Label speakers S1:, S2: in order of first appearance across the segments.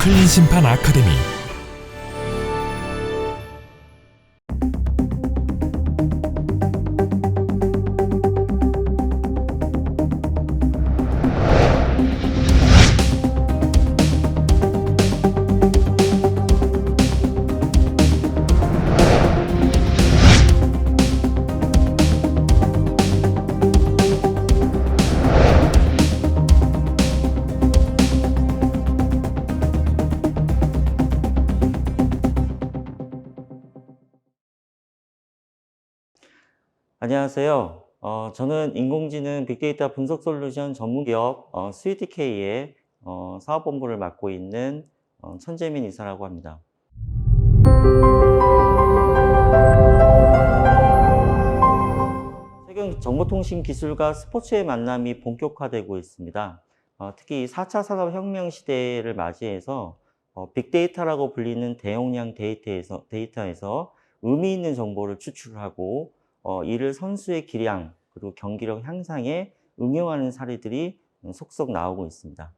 S1: 틀린 심판 아카데미.
S2: 안녕하세요. 저는 인공지능 빅데이터 분석 솔루션 전문기업 스위트K의 사업본부를 맡고 있는 천재민 이사라고 합니다. 최근 정보통신 기술과 스포츠의 만남이 본격화되고 있습니다. 특히 4차 산업혁명 시대를 맞이해서 빅데이터라고 불리는 대용량 데이터에서 의미 있는 정보를 추출하고 이를 선수의 기량 그리고 경기력 향상에 응용하는 사례들이 속속 나오고 있습니다.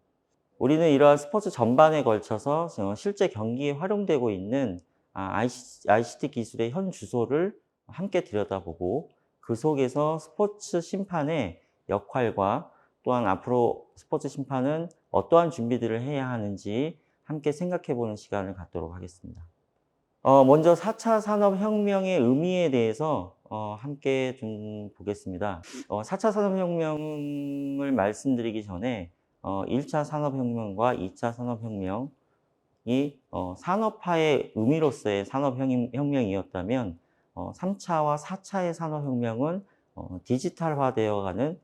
S2: 우리는 이러한 스포츠 전반에 걸쳐서 실제 경기에 활용되고 있는 ICT 기술의 현 주소를 함께 들여다보고 그 속에서 스포츠 심판의 역할과 또한 앞으로 스포츠 심판은 어떠한 준비들을 해야 하는지 함께 생각해 보는 시간을 갖도록 하겠습니다. 먼저 4차 산업혁명의 의미에 대해서 함께 좀 보겠습니다. 4차 산업혁명을 말씀드리기 전에 1차 산업혁명과 2차 산업혁명이 산업화의 의미로서의 산업혁명이었다면 3차와 4차의 산업혁명은 디지털화되어가는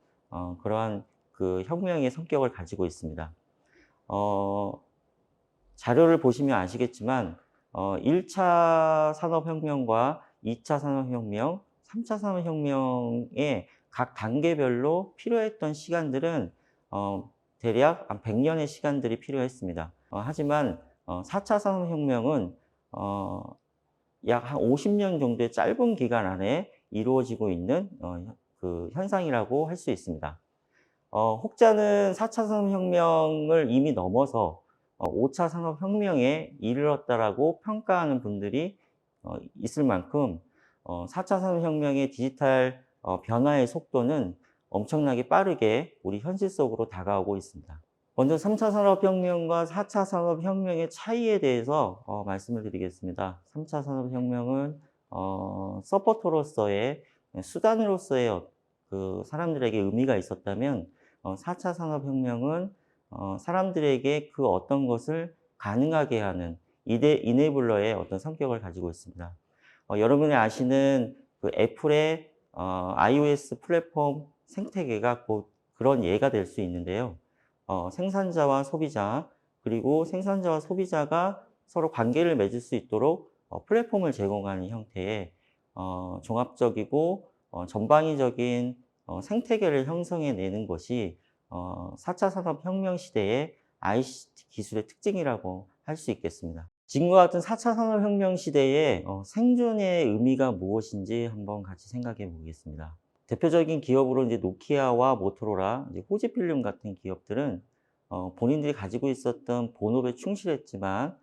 S2: 그러한 그 혁명의 성격을 가지고 있습니다. 자료를 보시면 아시겠지만 1차 산업혁명과 2차 산업혁명, 3차 산업혁명의 각 단계별로 필요했던 시간들은 대략 한 100년의 시간들이 필요했습니다. 하지만 4차 산업혁명은 약 한 50년 정도의 짧은 기간 안에 이루어지고 있는 그 현상이라고 할 수 있습니다. 혹자는 4차 산업혁명을 이미 넘어서 5차 산업혁명에 이르렀다라고 평가하는 분들이 있을 만큼 4차 산업혁명의 디지털 변화의 속도는 엄청나게 빠르게 우리 현실 속으로 다가오고 있습니다. 먼저 3차 산업혁명과 4차 산업혁명의 차이에 대해서 말씀을 드리겠습니다. 3차 산업혁명은 서포터로서의 수단으로서의 그 사람들에게 의미가 있었다면 4차 산업혁명은 사람들에게 그 어떤 것을 가능하게 하는 이네블러의 어떤 성격을 가지고 있습니다. 여러분이 아시는 그 애플의 iOS 플랫폼 생태계가 곧 그런 예가 될 수 있는데요. 생산자와 소비자, 그리고 생산자와 소비자가 서로 관계를 맺을 수 있도록 플랫폼을 제공하는 형태의 종합적이고 전방위적인 생태계를 형성해내는 것이 4차 산업혁명 시대의 ICT 기술의 특징이라고 할 수 있겠습니다. 지금과 같은 4차 산업혁명 시대의 생존의 의미가 무엇인지 한번 같이 생각해 보겠습니다. 대표적인 기업으로 이제 노키아와 모토로라, 이제 호지필름 같은 기업들은 본인들이 가지고 있었던 본업에 충실했지만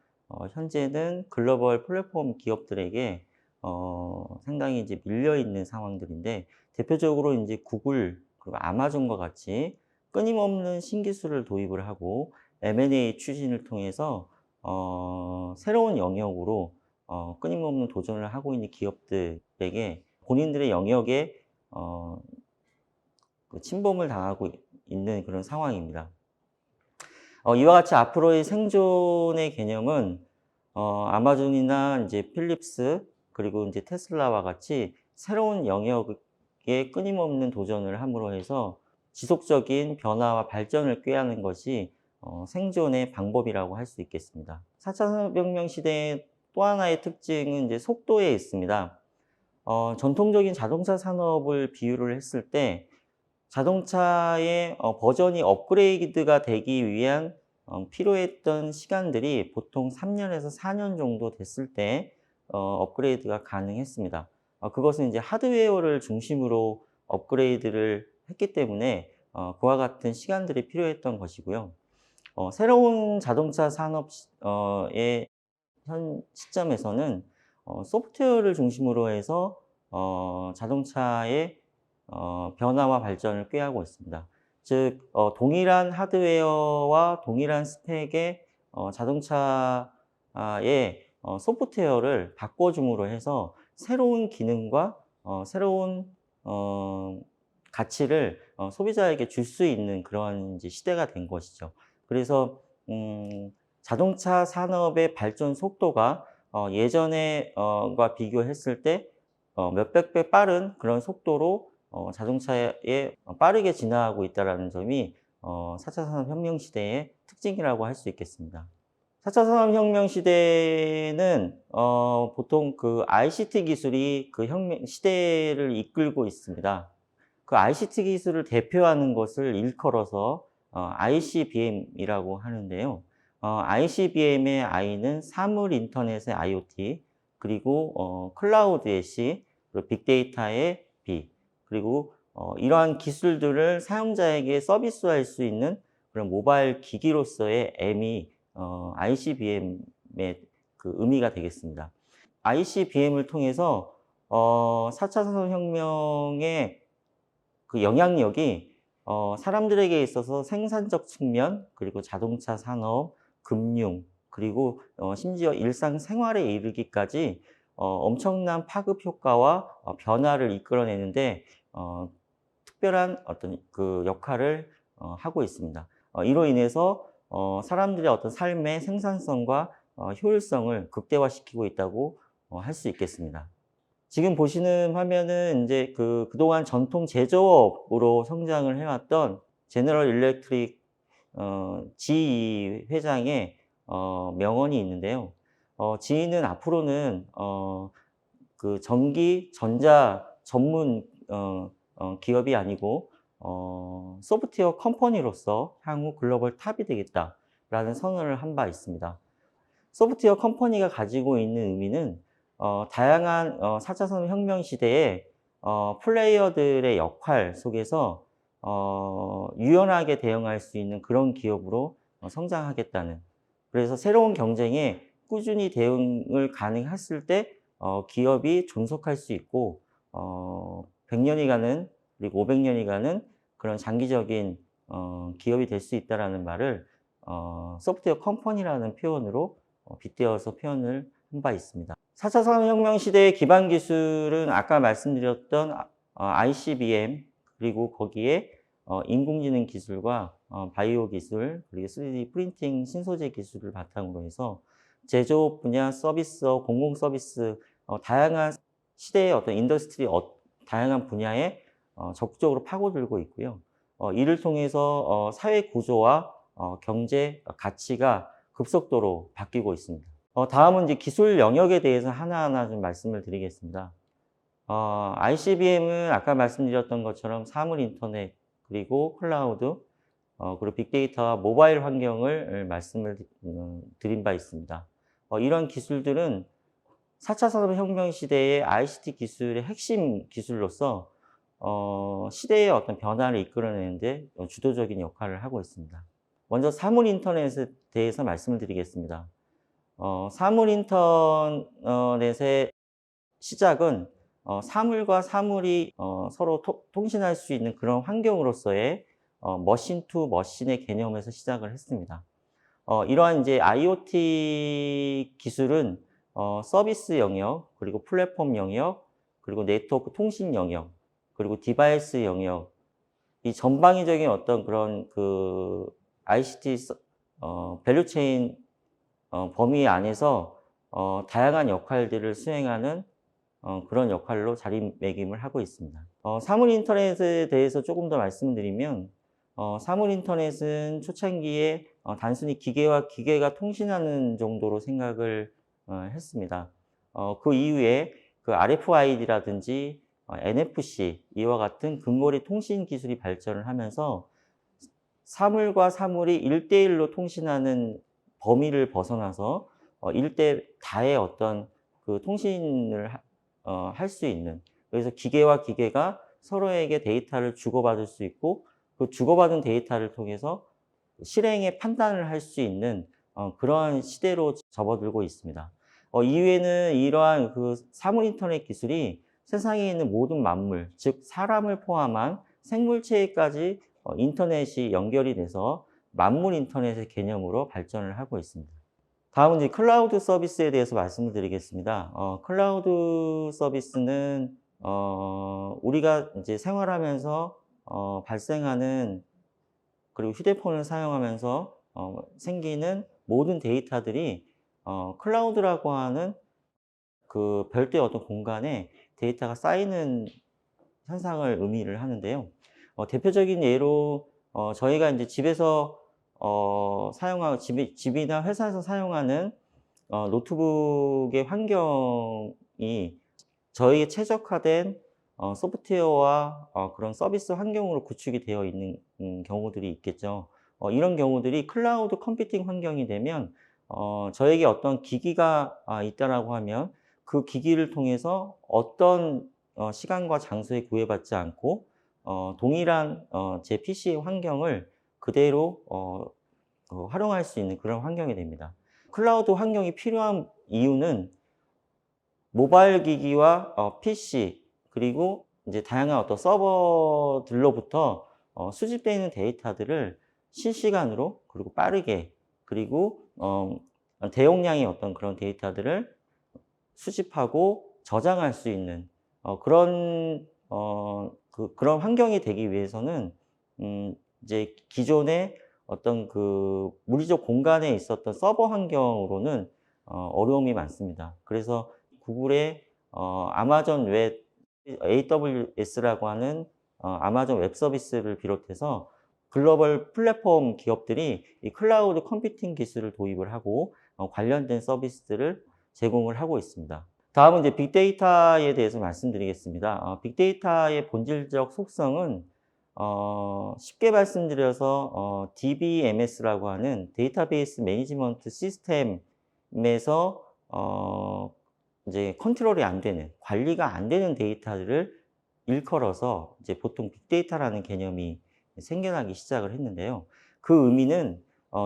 S2: 현재는 글로벌 플랫폼 기업들에게 상당히 이제 밀려 있는 상황들인데, 대표적으로 이제 구글 그리고 아마존과 같이 끊임없는 신기술을 도입을 하고 M&A 추진을 통해서 새로운 영역으로 끊임없는 도전을 하고 있는 기업들에게 본인들의 영역에 그 침범을 당하고 있는 그런 상황입니다. 이와 같이 앞으로의 생존의 개념은 아마존이나 이제 필립스 그리고 이제 테슬라와 같이 새로운 영역에 끊임없는 도전을 함으로 해서 지속적인 변화와 발전을 꾀하는 것이 생존의 방법이라고 할 수 있겠습니다. 4차 산업혁명 시대의 또 하나의 특징은 이제 속도에 있습니다. 전통적인 자동차 산업을 비유를 했을 때 자동차의 버전이 업그레이드가 되기 위한 필요했던 시간들이 보통 3년에서 4년 정도 됐을 때 업그레이드가 가능했습니다. 그것은 이제 하드웨어를 중심으로 업그레이드를 했기 때문에 그와 같은 시간들이 필요했던 것이고요. 새로운 자동차 산업 의 현 시점에서는 소프트웨어를 중심으로 해서 자동차의 변화와 발전을 꾀하고 있습니다. 즉 동일한 하드웨어와 동일한 스펙의 자동차의 소프트웨어를 바꿔 줌으로 해서 새로운 기능과 새로운 어 가치를 소비자에게 줄 수 있는 그런 이제 시대가 된 것이죠. 그래서 자동차 산업의 발전 속도가 예전에 과 비교했을 때 몇백 배 빠른 그런 속도로 자동차에 빠르게 진화하고 있다라는 점이 4차 산업혁명 시대의 특징이라고 할 수 있겠습니다. 4차 산업혁명 시대는 보통 그 ICT 기술이 그 혁명 시대를 이끌고 있습니다. 그 ICT 기술을 대표하는 것을 일컬어서 ICBM이라고 하는데요. ICBM의 I는 사물 인터넷의 IoT, 그리고 클라우드의 C, 그리고 빅데이터의 B, 그리고 이러한 기술들을 사용자에게 서비스할 수 있는 그런 모바일 기기로서의 M이 ICBM의 그 의미가 되겠습니다. ICBM을 통해서 4차 산업혁명의 그 영향력이 사람들에게 있어서 생산적 측면, 그리고 자동차 산업, 금융, 그리고 심지어 일상생활에 이르기까지 엄청난 파급 효과와 변화를 이끌어내는데 특별한 어떤 그 역할을 하고 있습니다. 이로 인해서 사람들의 어떤 삶의 생산성과 효율성을 극대화시키고 있다고 할 수 있겠습니다. 지금 보시는 화면은 이제 그동안 전통 제조업으로 성장을 해왔던 제너럴 일렉트릭 지이 회장의 명언이 있는데요. 지이는 앞으로는 그 전기, 전자 전문 기업이 아니고 소프트웨어 컴퍼니로서 향후 글로벌 탑이 되겠다라는 선언을 한 바 있습니다. 소프트웨어 컴퍼니가 가지고 있는 의미는 다양한 4차 산업혁명 시대에 플레이어들의 역할 속에서 유연하게 대응할 수 있는 그런 기업으로 성장하겠다는, 그래서 새로운 경쟁에 꾸준히 대응을 가능했을 때 기업이 존속할 수 있고 100년이 가는, 그리고 500년이 가는 그런 장기적인 기업이 될 수 있다라는 말을 소프트웨어 컴퍼니라는 표현으로 빗대어서 표현을 한 바 있습니다. 4차 산업혁명 시대의 기반 기술은 아까 말씀드렸던 ICBM, 그리고 거기에 인공지능 기술과 바이오 기술, 그리고 3D 프린팅 신소재 기술을 바탕으로 해서 제조업 분야, 서비스업, 공공 서비스, 다양한 시대의 어떤 인더스트리 다양한 분야에 적극적으로 파고들고 있고요. 이를 통해서 사회 구조와 경제 가치가 급속도로 바뀌고 있습니다. 다음은 이제 기술 영역에 대해서 하나하나 좀 말씀을 드리겠습니다. ICBM은 아까 말씀드렸던 것처럼 사물 인터넷, 그리고 클라우드, 그리고 빅데이터와 모바일 환경을 말씀을 드린 바 있습니다. 이런 기술들은 4차 산업혁명 시대의 ICT 기술의 핵심 기술로서 시대의 어떤 변화를 이끌어내는데 주도적인 역할을 하고 있습니다. 먼저 사물 인터넷에 대해서 말씀을 드리겠습니다. 사물 인터넷의 시작은 사물과 사물이 서로 통신할 수 있는 그런 환경으로서의 머신 투 머신의 개념에서 시작을 했습니다. 이러한 이제 IoT 기술은 서비스 영역, 그리고 플랫폼 영역, 그리고 네트워크 통신 영역, 그리고 디바이스 영역, 이 전방위적인 어떤 그런 그 ICT 밸류체인 범위 안에서 다양한 역할들을 수행하는 그런 역할로 자리매김을 하고 있습니다. 사물 인터넷에 대해서 조금 더 말씀드리면 사물 인터넷은 초창기에 단순히 기계와 기계가 통신하는 정도로 생각을 했습니다. 그 이후에 그 RFID라든지 NFC 이와 같은 근거리 통신 기술이 발전을 하면서 사물과 사물이 1대1로 통신하는 범위를 벗어나서 1대 다의 어떤 그 통신을 할 수 있는, 그래서 기계와 기계가 서로에게 데이터를 주고받을 수 있고 그 주고받은 데이터를 통해서 실행의 판단을 할 수 있는 그런 시대로 접어들고 있습니다. 이후에는 이러한 그 사물 인터넷 기술이 세상에 있는 모든 만물, 즉 사람을 포함한 생물체에까지 인터넷이 연결이 돼서 만물 인터넷의 개념으로 발전을 하고 있습니다. 다음은 이제 클라우드 서비스에 대해서 말씀을 드리겠습니다. 클라우드 서비스는 우리가 이제 생활하면서 발생하는, 그리고 휴대폰을 사용하면서 생기는 모든 데이터들이 클라우드라고 하는 그 별도의 어떤 공간에 데이터가 쌓이는 현상을 의미를 하는데요. 대표적인 예로 저희가 이제 집에서 사용하고 집이나 회사에서 사용하는 노트북의 환경이 저희에 최적화된 소프트웨어와 그런 서비스 환경으로 구축이 되어 있는 경우들이 있겠죠. 이런 경우들이 클라우드 컴퓨팅 환경이 되면 저에게 어떤 기기가 있다라고 하면 그 기기를 통해서 어떤 시간과 장소에 구애받지 않고 동일한 제 PC의 환경을 그대로 활용할 수 있는 그런 환경이 됩니다. 클라우드 환경이 필요한 이유는 모바일 기기와 PC, 그리고 이제 다양한 어떤 서버들로부터 수집되어 있는 데이터들을 실시간으로, 그리고 빠르게, 그리고 대용량의 어떤 그런 데이터들을 수집하고 저장할 수 있는 그런 환경이 되기 위해서는 이제 기존의 어떤 그 물리적 공간에 있었던 서버 환경으로는 어려움이 많습니다. 그래서 구글의 아마존 웹 AWS라고 하는 아마존 웹 서비스를 비롯해서 글로벌 플랫폼 기업들이 이 클라우드 컴퓨팅 기술을 도입을 하고 관련된 서비스들을 제공을 하고 있습니다. 다음은 이제 빅데이터에 대해서 말씀드리겠습니다. 빅데이터의 본질적 속성은 쉽게 말씀드려서 DBMS라고 하는 데이터베이스 매니지먼트 시스템에서 이제 컨트롤이 안 되는, 관리가 안 되는 데이터들을 일컬어서 이제 보통 빅데이터라는 개념이 생겨나기 시작을 했는데요. 그 의미는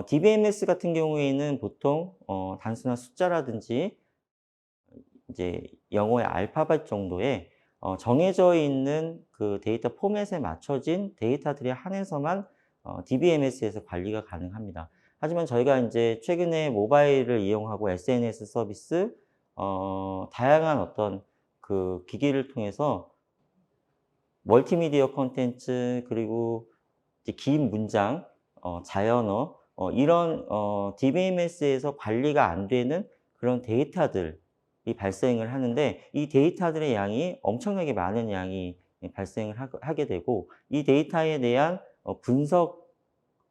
S2: DBMS 같은 경우에는 보통 단순한 숫자라든지 이제 영어의 알파벳 정도의 정해져 있는 그 데이터 포맷에 맞춰진 데이터들에 한해서만 DBMS에서 관리가 가능합니다. 하지만 저희가 이제 최근에 모바일을 이용하고 SNS 서비스, 다양한 어떤 그 기기를 통해서 멀티미디어 콘텐츠, 그리고 이제 긴 문장, 자연어, 이런 DBMS에서 관리가 안 되는 그런 데이터들이 발생을 하는데, 이 데이터들의 양이 엄청나게 많은 양이 발생을 하게 되고, 이 데이터에 대한 분석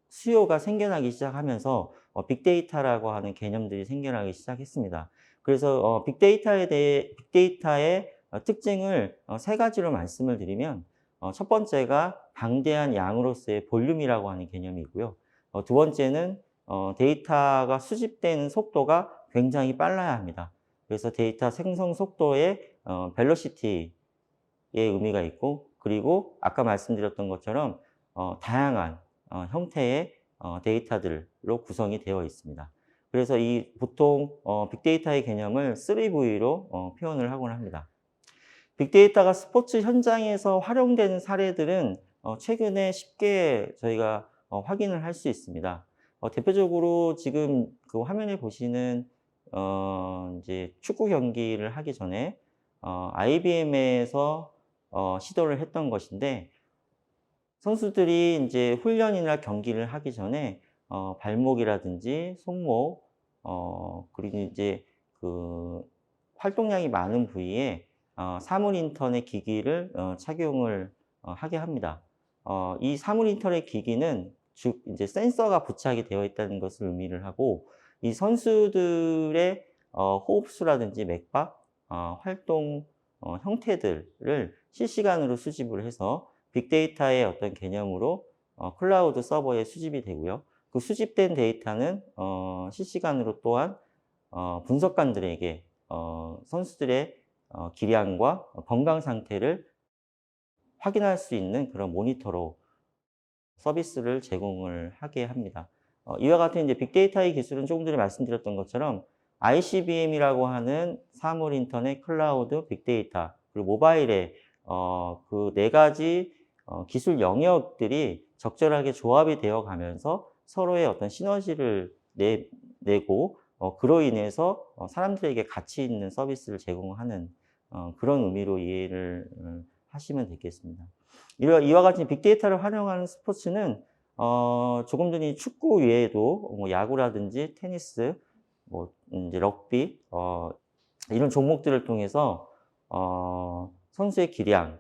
S2: 수요가 생겨나기 시작하면서 빅데이터라고 하는 개념들이 생겨나기 시작했습니다. 그래서 빅데이터의 특징을 세 가지로 말씀을 드리면, 첫 번째가 방대한 양으로서의 볼륨이라고 하는 개념이고요. 두 번째는 데이터가 수집되는 속도가 굉장히 빨라야 합니다. 그래서 데이터 생성 속도의 벨로시티의 의미가 있고, 그리고 아까 말씀드렸던 것처럼 다양한 형태의 데이터들로 구성이 되어 있습니다. 그래서 이 보통 빅데이터의 개념을 3V로 표현을 하곤 합니다. 빅데이터가 스포츠 현장에서 활용되는 사례들은 최근에 쉽게 저희가 확인을 할 수 있습니다. 대표적으로 지금 그 화면에 보시는 이제 축구 경기를 하기 전에 IBM에서 시도를 했던 것인데, 선수들이 이제 훈련이나 경기를 하기 전에 발목이라든지 손목, 그리고 이제 그 활동량이 많은 부위에 사물 인터넷 기기를 착용을 하게 합니다. 이 사물 인터넷 기기는 즉 이제 센서가 부착이 되어 있다는 것을 의미를 하고, 이 선수들의 호흡수라든지 맥박, 활동 형태들을 실시간으로 수집을 해서 빅데이터의 어떤 개념으로 클라우드 서버에 수집이 되고요. 그 수집된 데이터는 실시간으로 또한 분석관들에게 선수들의 기량과 건강 상태를 확인할 수 있는 그런 모니터로 서비스를 제공을 하게 합니다. 이와 같은 이제 빅데이터의 기술은 조금 전에 말씀드렸던 것처럼 ICBM이라고 하는 사물 인터넷, 클라우드, 빅데이터, 그리고 모바일의 그 네 가지 기술 영역들이 적절하게 조합이 되어 가면서 서로의 어떤 시너지를 내고 그로 인해서 사람들에게 가치 있는 서비스를 제공하는 그런 의미로 이해를 하시면 되겠습니다. 이와 같이 빅데이터를 활용하는 스포츠는 조금 전에 축구 외에도 뭐 야구라든지 테니스, 뭐 인제 럭비 이런 종목들을 통해서 선수의 기량,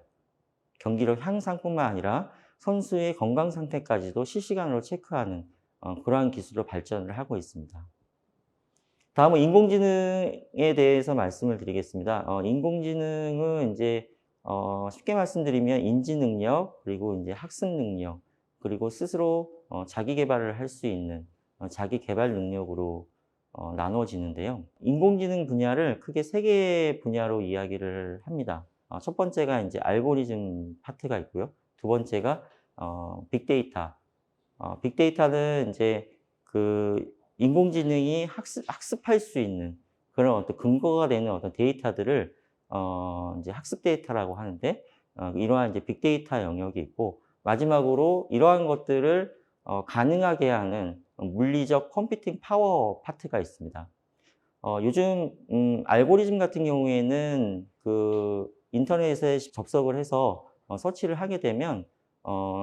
S2: 경기력 향상뿐만 아니라 선수의 건강 상태까지도 실시간으로 체크하는 그러한 기술로 발전을 하고 있습니다. 다음은 인공지능에 대해서 말씀을 드리겠습니다. 인공지능은 인제 쉽게 말씀드리면 인지 능력, 그리고 인제 학습 능력, 그리고 스스로 자기 계발을 할 수 있는 자기 계발 능력으로 나누어지는데요. 인공지능 분야를 크게 세 개의 분야로 이야기를 합니다. 첫 번째가 인제 알고리즘 파트가 있고요. 두 번째가 빅데이터. 빅데이터는 인제 그 인공지능이 학습할 수 있는 그런 어떤 근거가 되는 어떤 데이터들을 인제 학습 데이터라고 하는데 이러한 이제 빅데이터 영역이 있고, 마지막으로 이러한 것들을 가능하게 하는 물리적 컴퓨팅 파워 파트가 있습니다. 요즘 알고리즘 같은 경우에는 그 인터넷에 접속을 해서 서치를 하게 되면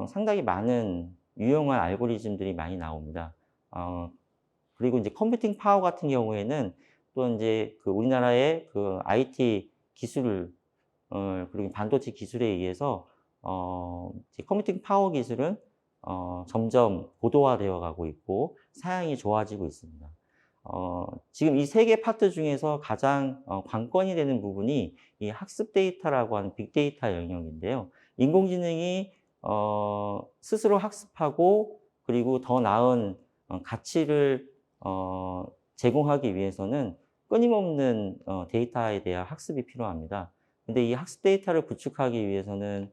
S2: 상당히 많은 유용한 알고리즘들이 많이 나옵니다. 그리고 인제 컴퓨팅 파워 같은 경우에는 또 인제 그 우리나라의 그 IT 기술 그리고 반도체 기술에 의해서 이제 컴퓨팅 파워 기술은 점점 고도화되어 가고 있고 사양이 좋아지고 있습니다. 지금 이 세 개 파트 중에서 가장 관건이 되는 부분이 이 학습 데이터라고 하는 빅데이터 영역인데요. 인공지능이 스스로 학습하고 그리고 더 나은 가치를 제공하기 위해서는 끊임없는 데이터에 대한 학습이 필요합니다. 근데 이 학습 데이터를 구축하기 위해서는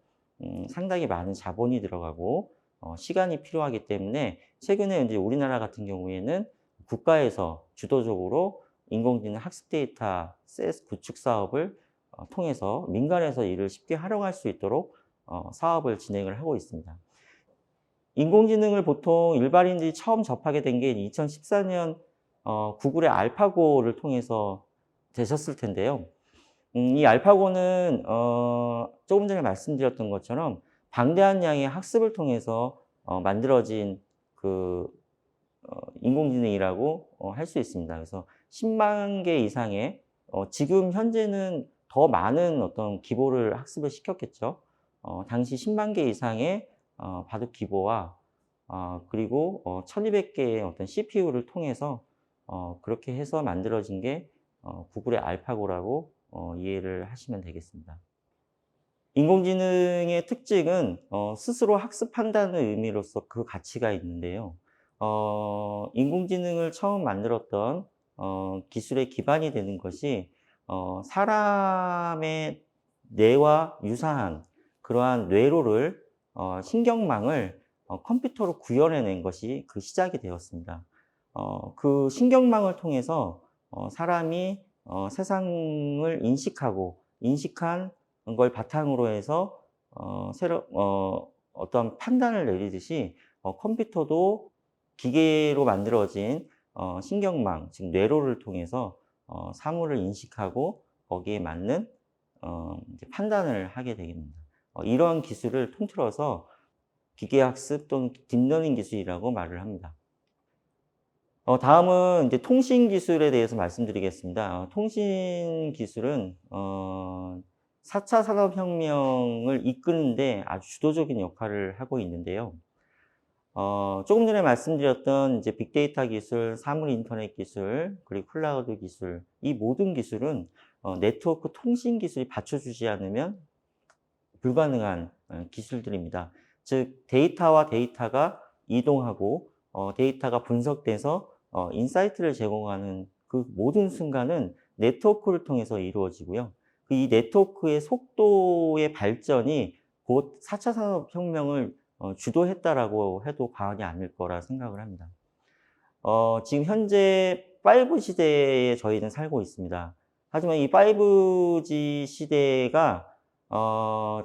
S2: 상당히 많은 자본이 들어가고 시간이 필요하기 때문에 최근에 인제 우리나라 같은 경우에는 국가에서 주도적으로 인공지능 학습 데이터 셋 구축 사업을 통해서 민간에서 이를 쉽게 활용할 수 있도록 사업을 진행을 하고 있습니다. 인공지능을 보통 일반인들이 처음 접하게 된 게 2014년 구글의 알파고를 통해서 되셨을 텐데요. 이 알파고는 조금 전에 말씀드렸던 것처럼 방대한 양의 학습을 통해서 만들어진 그 인공지능이라고 할 수 있습니다. 그래서 10만 개 이상의 지금 현재는 더 많은 어떤 기보를 학습을 시켰겠죠. 당시 10만 개 이상의 바둑 기보와 그리고 1200 개의 어떤 CPU를 통해서 그렇게 해서 만들어진 게 구글의 알파고라고 이해를 하시면 되겠습니다. 인공지능의 특징은 스스로 학습한다는 의미로서 그 가치가 있는데요. 인공지능을 처음 만들었던 기술의 기반이 되는 것이 사람의 뇌와 유사한 그러한 뇌로를 신경망을 컴퓨터로 구현해낸 것이 그 시작이 되었습니다. 그 신경망을 통해서 사람이 세상을 인식한 걸 바탕으로 해서 어떤 판단을 내리듯이 컴퓨터도 기계로 만들어진 신경망, 즉 뇌로를 통해서 사물을 인식하고 거기에 맞는 이제 판단을 하게 됩니다. 이러한 기술을 통틀어서 기계학습 또는 딥러닝 기술이라고 말을 합니다. 다음은 이제 통신 기술에 대해서 말씀드리겠습니다. 통신 기술은 4차 산업혁명을 이끄는 데 아주 주도적인 역할을 하고 있는데요. 조금 전에 말씀드렸던 이제 빅데이터 기술, 사물 인터넷 기술, 그리고 클라우드 기술, 이 모든 기술은 네트워크 통신 기술이 받쳐주지 않으면 불가능한 기술들입니다. 즉 데이터와 데이터가 이동하고 데이터가 분석돼서 인사이트를 제공하는 그 모든 순간은 네트워크를 통해서 이루어지고요. 이 네트워크의 속도의 발전이 곧 4차 산업혁명을 주도했다라고 해도 과언이 아닐 거라 생각을 합니다. 지금 현재 5 시대에 저희는 살고 있습니다. 하지만 이 5G 시대가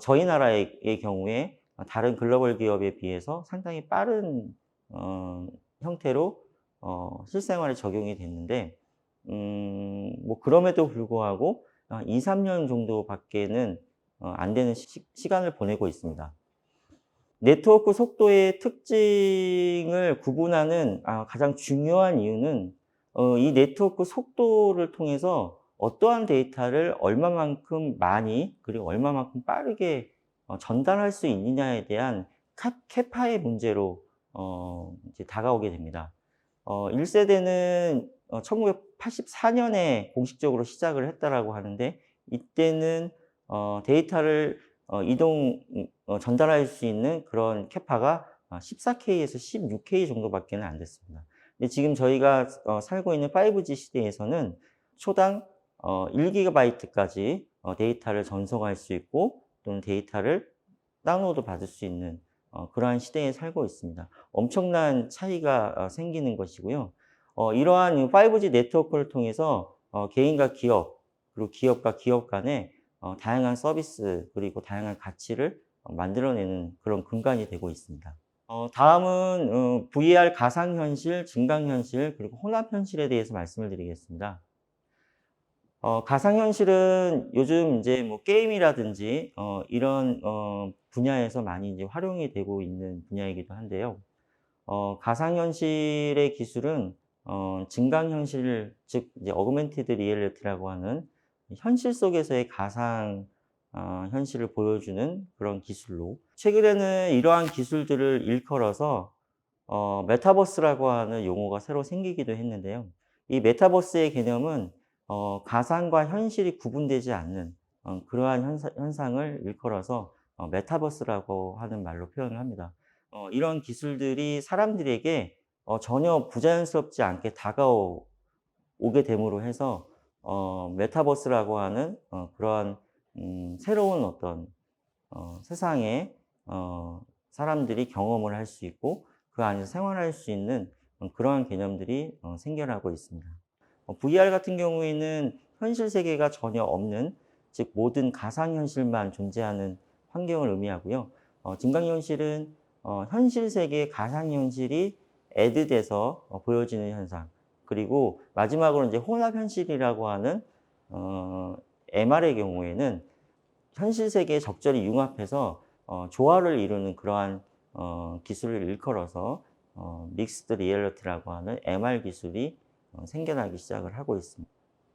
S2: 저희 나라의 경우에 다른 글로벌 기업에 비해서 상당히 빠른 형태로 실생활에 적용이 됐는데 뭐 그럼에도 불구하고 2-3년 정도밖에는 안 되는 시간을 보내고 있습니다. 네트워크 속도의 특징을 구분하는 가장 중요한 이유는 이 네트워크 속도를 통해서 어떠한 데이터를 얼마만큼 많이 그리고 얼마만큼 빠르게 전달할 수 있느냐에 대한 캐파의 문제로 이제 다가오게 됩니다. 1 세대는 1984 년에 공식적으로 시작을 했다라고 하는데, 이때는 데이터를 전달할 수 있는 그런 캐파가 14K에서 16K 정도밖에는 안 됐습니다. 근데 지금 저희가 살고 있는 5G 시대에서는 초당 1기가바이트까지 데이터를 전송할 수 있고, 또는 데이터를 다운로드 받을 수 있는 그러한 시대에 살고 있습니다. 엄청난 차이가 생기는 것이고요. 이러한 5G 네트워크를 통해서 개인과 기업, 그리고 기업과 기업 간에 다양한 서비스 그리고 다양한 가치를 만들어내는 그런 근간이 되고 있습니다. 다음은 VR 가상현실, 증강현실, 그리고 혼합현실에 대해서 말씀을 드리겠습니다. 가상현실은 요즘 이제 뭐 게임이라든지 이런 분야에서 많이 이제 활용이 되고 있는 분야이기도 한데요. 가상현실의 기술은 증강현실, 즉 이제 어그멘티드 리얼리티라고 하는 현실 속에서의 가상 현실을 보여주는 그런 기술로, 최근에는 이러한 기술들을 일컬어서 메타버스라고 하는 용어가 새로 생기기도 했는데요. 이 메타버스의 개념은 가상과 현실이 구분되지 않는 그러한 현상을 일컬어서 메타버스라고 하는 말로 표현을 합니다. 이런 기술들이 사람들에게 전혀 부자연스럽지 않게 다가오게 됨으로 해서 메타버스라고 하는 그러한 새로운 어떤 세상에 사람들이 경험을 할 수 있고 그 안에서 생활할 수 있는 그러한 개념들이 생겨나고 있습니다. VR 같은 경우에는 현실 세계가 전혀 없는, 즉 모든 가상현실만 존재하는 환경을 의미하고요. 증강현실은 현실 세계에 가상현실이 애드돼서 보여지는 현상, 그리고 마지막으로 이제 혼합현실이라고 하는 MR의 경우에는 현실 세계에 적절히 융합해서 조화를 이루는 그러한 기술을 일컬어서 믹스드 리얼리티라고 하는 MR 기술이 생겨나기 시작을 하고 있습니다.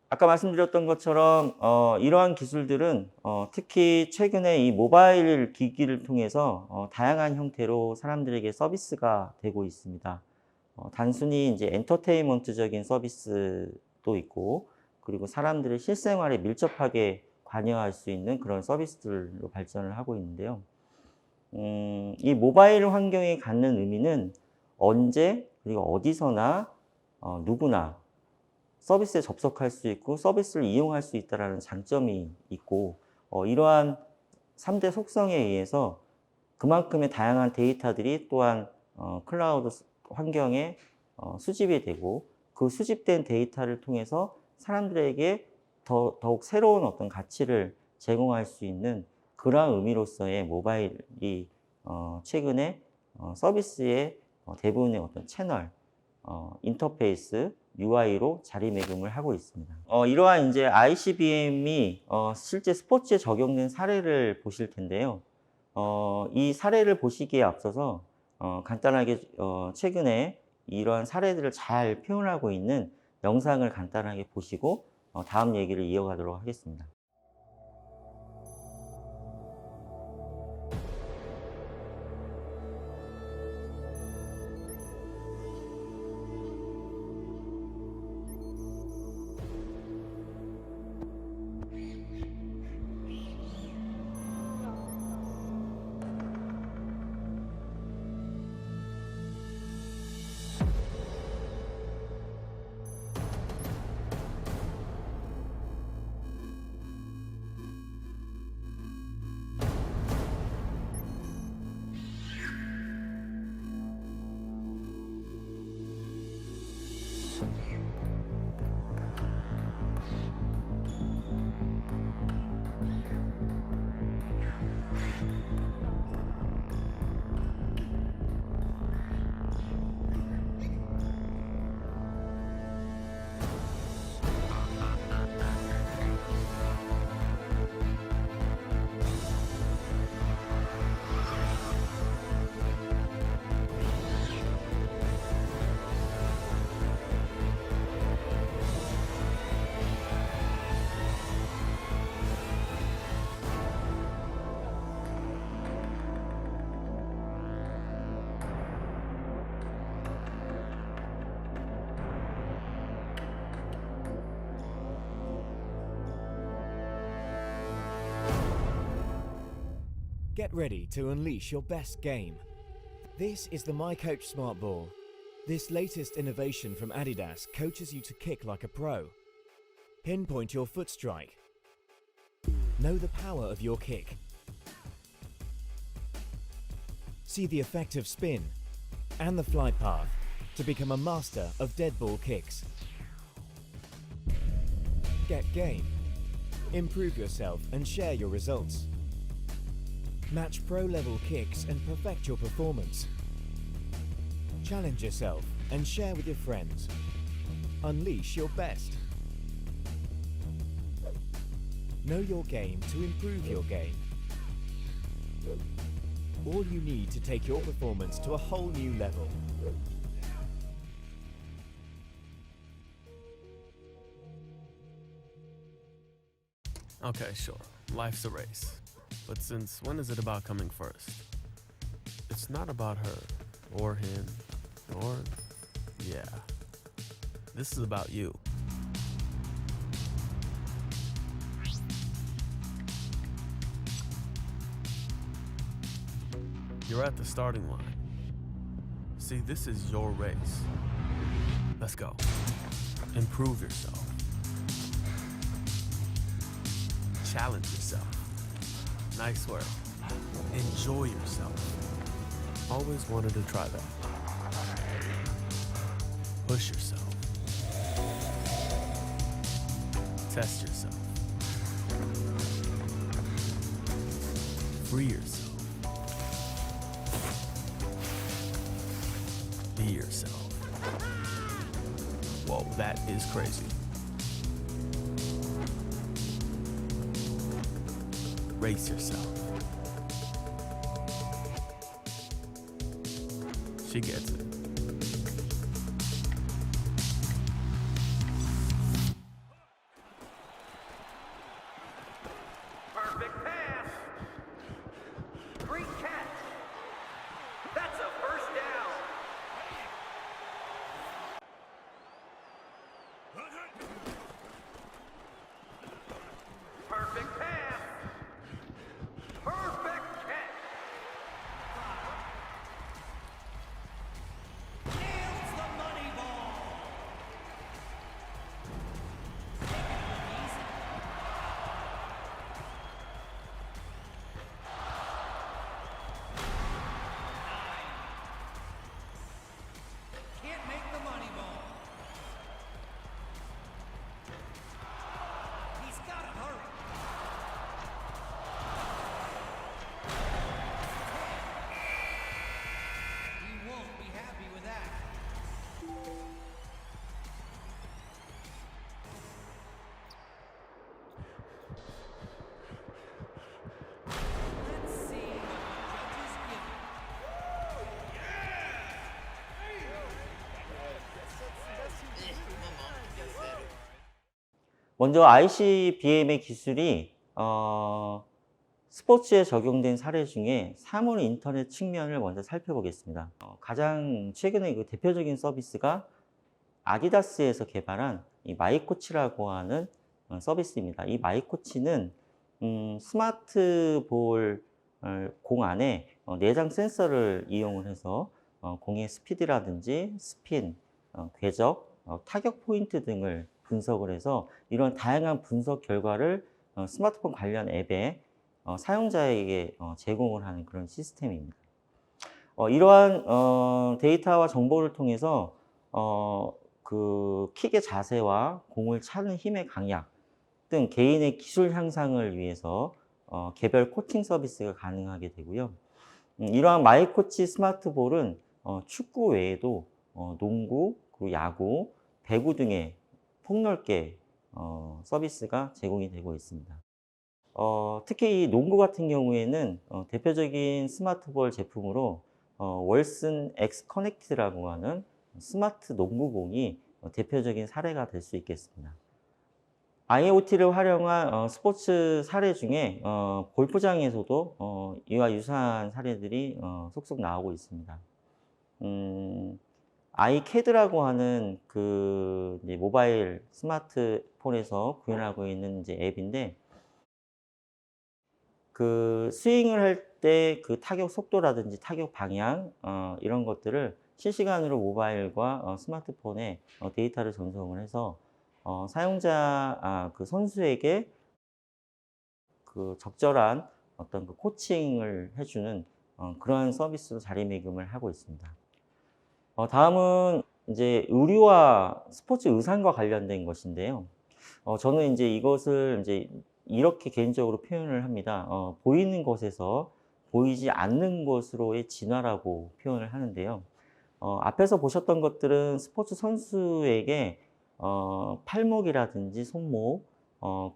S2: 아까 말씀드렸던 것처럼 이러한 기술들은 특히 최근에 이 모바일 기기를 통해서 다양한 형태로 사람들에게 서비스가 되고 있습니다. 단순히 이제 엔터테인먼트적인 서비스도 있고, 그리고 사람들의 실생활에 밀접하게 관여할 수 있는 그런 서비스들로 발전을 하고 있는데요. 이 모바일 환경이 갖는 의미는 언제 그리고 어디서나 누구나 서비스에 접속할 수 있고 서비스를 이용할 수 있다는 장점이 있고, 이러한 3대 속성에 의해서 그만큼의 다양한 데이터들이 또한 클라우드 환경에 수집이 되고, 그 수집된 데이터를 통해서 사람들에게 더욱 새로운 어떤 가치를 제공할 수 있는 그러한 의미로서의 모바일이 최근에 서비스의 대부분의 어떤 채널, 인터페이스, UI로 자리매김을 하고 있습니다. 이러한 이제 ICBM이 실제 스포츠에 적용된 사례를 보실 텐데요. 이 사례를 보시기에 앞서서 간단하게 최근에 이러한 사례들을 잘 표현하고 있는 영상을 간단하게 보시고 다음 얘기를 이어가도록 하겠습니다.
S1: Get ready to unleash your best game. This is the MyCoach Smart Ball. This latest innovation from Adidas coaches you to kick like a pro. Pinpoint your foot strike. Know the power of your kick. See the effective spin and the flight path to become a master of dead ball kicks. Get game. Improve yourself and share your results. Match pro-level kicks and perfect your performance. Challenge yourself and share with your friends. Unleash your best. Know your game to improve your game. All you need to take your performance to a whole new level.
S3: Okay, sure, life's a race. But since when is it about coming first? It's not about her, or him, or... yeah. This is about you. You're at the starting line. See, this is your race. Let's go. Improve yourself. Challenge yourself. Nice work. Enjoy yourself. Always wanted to try that. Push yourself. Test yourself. Free yourself. Be yourself. Whoa, that is crazy. Race yourself. She gets it.
S4: Perfect pass. Great catch. That's a first down. Perfect pass. Perfect catch. Nails the money ball. Can't make the money ball. He's got to hurry. He won't be happy with that. Let's see what the judges give him.
S2: 먼저 ICBM의 기술이 스포츠에 적용된 사례 중에 사물 인터넷 측면을 먼저 살펴보겠습니다. 가장 최근에 그 대표적인 서비스가 아디다스에서 개발한 이 마이코치라고 하는 서비스입니다. 이 마이코치는 스마트 볼 공 안에 내장 센서를 이용을 해서 공의 스피드라든지 스핀, 궤적, 타격 포인트 등을 분석을 해서 이런 다양한 분석 결과를 스마트폰 관련 앱에 사용자에게 제공을 하는 그런 시스템입니다. 이러한 데이터와 정보를 통해서 그 킥의 자세와 공을 차는 힘의 강약 등 개인의 기술 향상을 위해서 개별 코칭 서비스가 가능하게 되고요. 이러한 마이코치 스마트볼은 축구 외에도 농구, 그리고 야구, 배구 등의 폭넓게 서비스가 제공이 되고 있습니다. 특히 이 농구 같은 경우에는 대표적인 스마트볼 제품으로 월슨 X 커넥트라고 하는 스마트 농구공이 대표적인 사례가 될 수 있겠습니다. IoT를 활용한 스포츠 사례 중에 골프장에서도 이와 유사한 사례들이 속속 나오고 있습니다. 아이캐드라고 하는 그 이제 모바일 스마트폰에서 구현하고 있는 이제 앱인데 그 스윙을 할 그때 그 타격 속도라든지 타격 방향 이런 것들을 실시간으로 모바일과 스마트폰에 데이터를 전송을 해서 사용자 그 선수에게 그 적절한 어떤 그 코칭을 해주는 그러한 서비스로 자리매김을 하고 있습니다. 다음은 이제 의류와 스포츠 의상과 관련된 것인데요. 저는 이제 이것을 이제 이렇게 개인적으로 표현을 합니다. 보이는 곳에서 보이지 않는 곳으로의 진화라고 표현을 하는데요. 앞에서 보셨던 것들은 스포츠 선수에게 팔목이라든지 손목,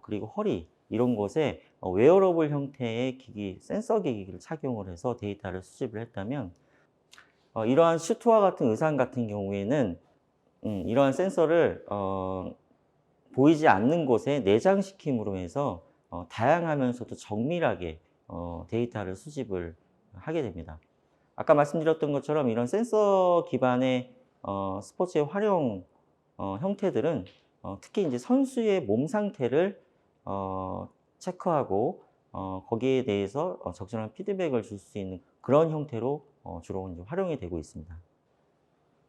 S2: 그리고 허리 이런 곳에 웨어러블 형태의 기기, 센서 기기를 착용을 해서 데이터를 수집을 했다면 이러한 슈트와 같은 의상 같은 경우에는 이러한 센서를 보이지 않는 곳에 내장시킴으로 해서 다양하면서도 정밀하게 데이터를 수집을 하게 됩니다. 아까 말씀드렸던 것처럼 이런 센서 기반의 스포츠의 활용 형태들은 특히 이제 선수의 몸 상태를 체크하고 거기에 대해서 적절한 피드백을 줄 수 있는 그런 형태로 주로 이제 활용이 되고 있습니다.